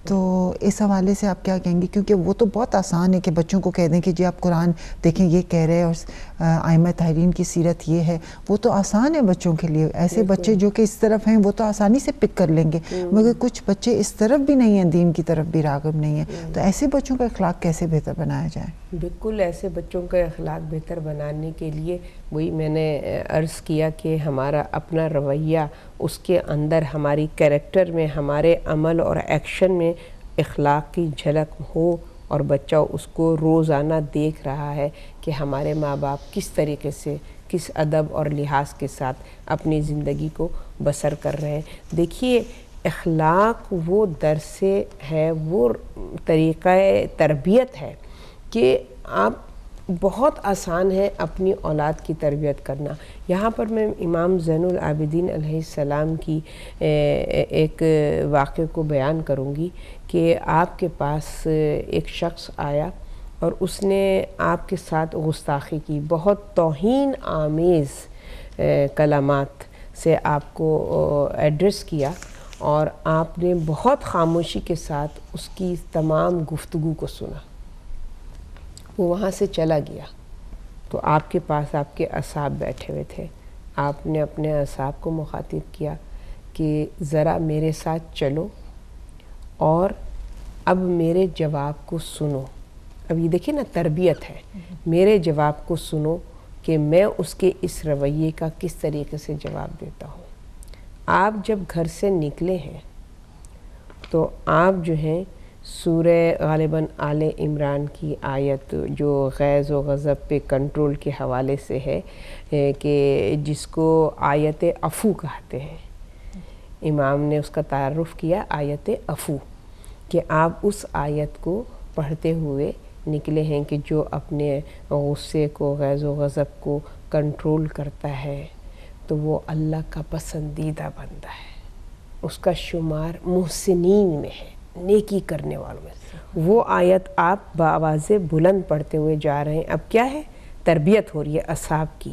تو اس حوالے سے آپ کیا کہیں گے؟ کیونکہ وہ تو بہت آسان ہے کہ بچوں کو کہہ دیں کہ جی آپ قرآن دیکھیں یہ کہہ رہے ہیں اور ائمہ طاہرین کی سیرت یہ ہے, وہ تو آسان ہے بچوں کے لیے. ایسے بچے جو کہ اس طرف ہیں وہ تو آسانی سے پک کر لیں گے, مگر کچھ بچے اس طرف بھی نہیں ہیں, دین کی طرف بھی راغب نہیں ہیں. تو ایسے بچوں کا اخلاق کیسے بہتر بنایا جائے؟ بالکل, ایسے بچوں کا اخلاق بہتر بنانے کے لیے وہی میں نے عرض کیا کہ ہمارا اپنا رویہ, اس کے اندر ہماری کیریکٹر میں, ہمارے عمل اور ایکشن میں اخلاق کی جھلک ہو, اور بچہ اس کو روزانہ دیکھ رہا ہے کہ ہمارے ماں باپ کس طریقے سے, کس ادب اور لحاظ کے ساتھ اپنی زندگی کو بسر کر رہے ہیں. دیکھیے, اخلاق وہ درس ہے, وہ طریقہ تربیت ہے کہ آپ بہت آسان ہے اپنی اولاد کی تربیت کرنا. یہاں پر میں امام زین العابدین علیہ السلام کی ایک واقعے کو بیان کروں گی کہ آپ کے پاس ایک شخص آیا اور اس نے آپ کے ساتھ گستاخی کی, بہت توہین آمیز کلمات سے آپ کو ایڈریس کیا, اور آپ نے بہت خاموشی کے ساتھ اس کی تمام گفتگو کو سنا. وہ وہاں سے چلا گیا تو آپ کے پاس آپ کے اصحاب بیٹھے ہوئے تھے. آپ نے اپنے اصحاب کو مخاطب کیا کہ ذرا میرے ساتھ چلو اور اب میرے جواب کو سنو. اب یہ دیکھیں نا, تربیت ہے. میرے جواب کو سنو کہ میں اس کے اس رویے کا کس طریقے سے جواب دیتا ہوں. آپ جب گھر سے نکلے ہیں تو آپ جو ہیں سورہ غالباً آل عمران کی آیت جو غیظ و غضب پہ کنٹرول کے حوالے سے ہے, کہ جس کو آیت عفو کہتے ہیں, امام نے اس کا تعارف کیا آیت عفو, کہ آپ اس آیت کو پڑھتے ہوئے نکلے ہیں کہ جو اپنے غصے کو, غیظ و غضب کو کنٹرول کرتا ہے تو وہ اللہ کا پسندیدہ بندہ ہے, اس کا شمار محسنین میں ہے, نیکی کرنے والوں میں. وہ آیت آپ بآواز بلند پڑھتے ہوئے جا رہے ہیں. اب کیا ہے, تربیت ہو رہی ہے اصحاب کی,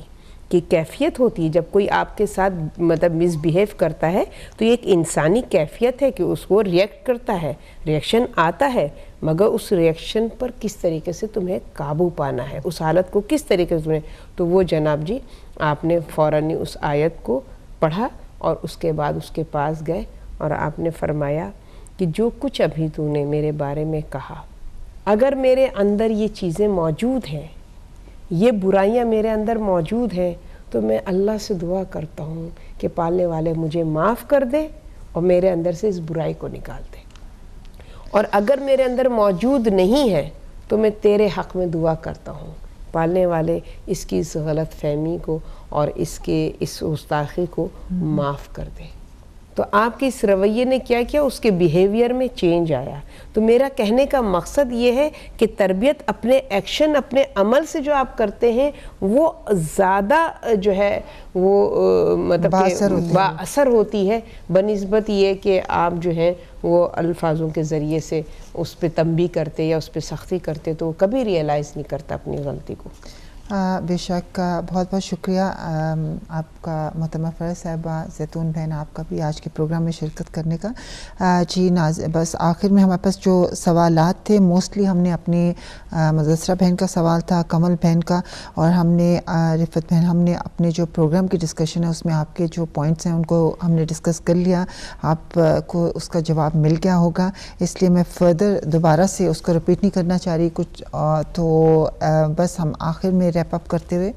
کہ کیفیت ہوتی ہے جب کوئی آپ کے ساتھ مطلب مس بیہیو کرتا ہے تو یہ ایک انسانی کیفیت ہے کہ اس کو ریئیکٹ کرتا ہے, ریئیکشن آتا ہے, مگر اس ریئیکشن پر کس طریقے سے تمہیں قابو پانا ہے, اس حالت کو کس طریقے سے تمہیں. تو وہ جناب جی آپ نے فوراً اس آیت کو پڑھا اور اس کے بعد اس کے پاس گئے اور آپ نے فرمایا کہ جو کچھ ابھی تو نے میرے بارے میں کہا, اگر میرے اندر یہ چیزیں موجود ہیں, یہ برائیاں میرے اندر موجود ہیں, تو میں اللہ سے دعا کرتا ہوں کہ پالنے والے مجھے معاف کر دے اور میرے اندر سے اس برائی کو نکال دے. اور اگر میرے اندر موجود نہیں ہے تو میں تیرے حق میں دعا کرتا ہوں, پالنے والے اس کی اس غلط فہمی کو اور اس گستاخی کو معاف کر دے. تو آپ کے اس رویے نے کیا کیا, اس کے بیہیویئر میں چینج آیا. تو میرا کہنے کا مقصد یہ ہے کہ تربیت اپنے ایکشن, اپنے عمل سے جو آپ کرتے ہیں وہ زیادہ جو ہے وہ مطلب با اثر ہوتی ہے بنسبت یہ کہ آپ جو ہیں وہ الفاظوں کے ذریعے سے اس پہ تنبیہ کرتے یا اس پہ سختی کرتے تو وہ کبھی ریئلائز نہیں کرتا اپنی غلطی کو. بے شک بہت بہت شکریہ آپ کا محترمہ فرح صاحبہ، زیتون بہن، آپ کا بھی آج کے پروگرام میں شرکت کرنے کا۔ جی بس آخر میں ہمارے پاس جو سوالات تھے موسٹلی ہم نے اپنی مدثرہ بہن کا سوال تھا، کمل بہن کا، اور ہم نے رفت بہن، ہم نے اپنے جو پروگرام کی ڈسکشن ہے اس میں آپ کے جو پوائنٹس ہیں ان کو ہم نے ڈسکس کر لیا، آپ کو اس کا جواب مل گیا ہوگا، اس لیے میں فردر دوبارہ سے اس کو رپیٹ نہیں کرنا چاہ رہی کچھ، تو بس ہم آخر میں ریپ اپ کرتے ہوئے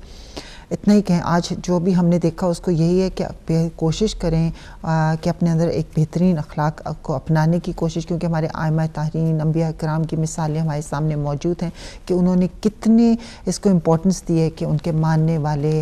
اتنا ہی کہیں، آج جو بھی ہم نے دیکھا اس کو یہی ہے کہ کوشش کریں کہ اپنے اندر ایک بہترین اخلاق کو اپنانے کی کوشش، کیونکہ ہمارے ائمہ طاہرین انبیاء کرام کی مثالیں ہمارے سامنے موجود ہیں کہ انہوں نے کتنے اس کو امپورٹنس دی ہے کہ ان کے ماننے والے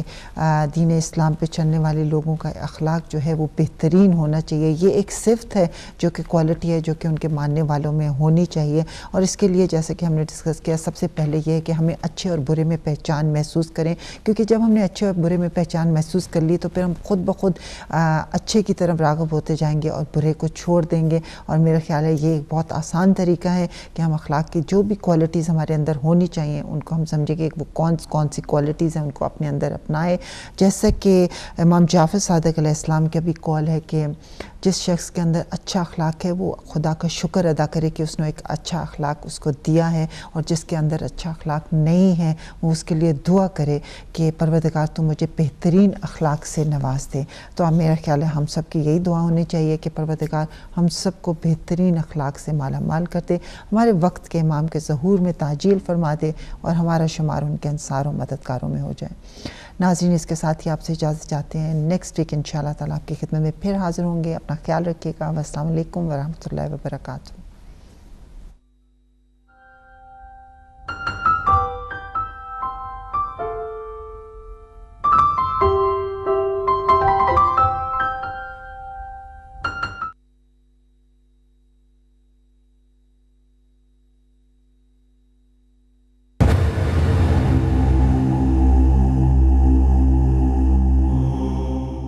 دین اسلام پہ چلنے والے لوگوں کا اخلاق جو ہے وہ بہترین ہونا چاہیے۔ یہ ایک صفت ہے جو کہ کوالٹی ہے جو کہ ان کے ماننے والوں میں ہونی چاہیے، اور اس کے لیے جیسے کہ ہم نے ڈسکس کیا، سب سے پہلے یہ ہے کہ ہمیں اچھے اور برے میں پہچان محسوس کریں، کیونکہ جب ہم نے اچھے اور برے میں پہچان محسوس کر لی تو پھر ہم خود بخود اچھے کی طرف راغب ہوتے جائیں گے اور برے کو چھوڑ دیں گے، اور میرا خیال ہے یہ ایک بہت آسان طریقہ ہے کہ ہم اخلاق کی جو بھی کوالٹیز ہمارے اندر ہونی چاہیے ان کو ہم سمجھیں کہ وہ کون سی کوالٹیز ہیں ان کو اپنے اندر اپنائے، جیسا کہ امام جعفر صادق علیہ السلام کا بھی قول ہے کہ جس شخص کے اندر اچھا اخلاق ہے وہ خدا کا شکر ادا کرے کہ اس نے ایک اچھا اخلاق اس کو دیا ہے، اور جس کے اندر اچھا اخلاق نہیں ہے وہ اس کے لیے دعا کرے کہ پروردگار تو مجھے بہترین اخلاق سے نواز دے۔ تو اب میرا خیال ہے ہم سب کی یہی دعا ہونی چاہیے کہ پروردگار ہم سب کو بہترین اخلاق سے مالا مال کر دے، ہمارے وقت کے امام کے ظہور میں تعجیل فرما دے، اور ہمارا شمار ان کے انصار و مددگاروں میں ہو جائے۔ ناظرین، اس کے ساتھ ہی آپ سے اجازت چاہتے ہیں، نیکسٹ ویک انشاءاللہ تعالیٰ آپ کی خدمت میں پھر حاضر ہوں گے۔ اپنا خیال رکھیے گا۔ والسلام علیکم ورحمۃ اللہ وبرکاتہ۔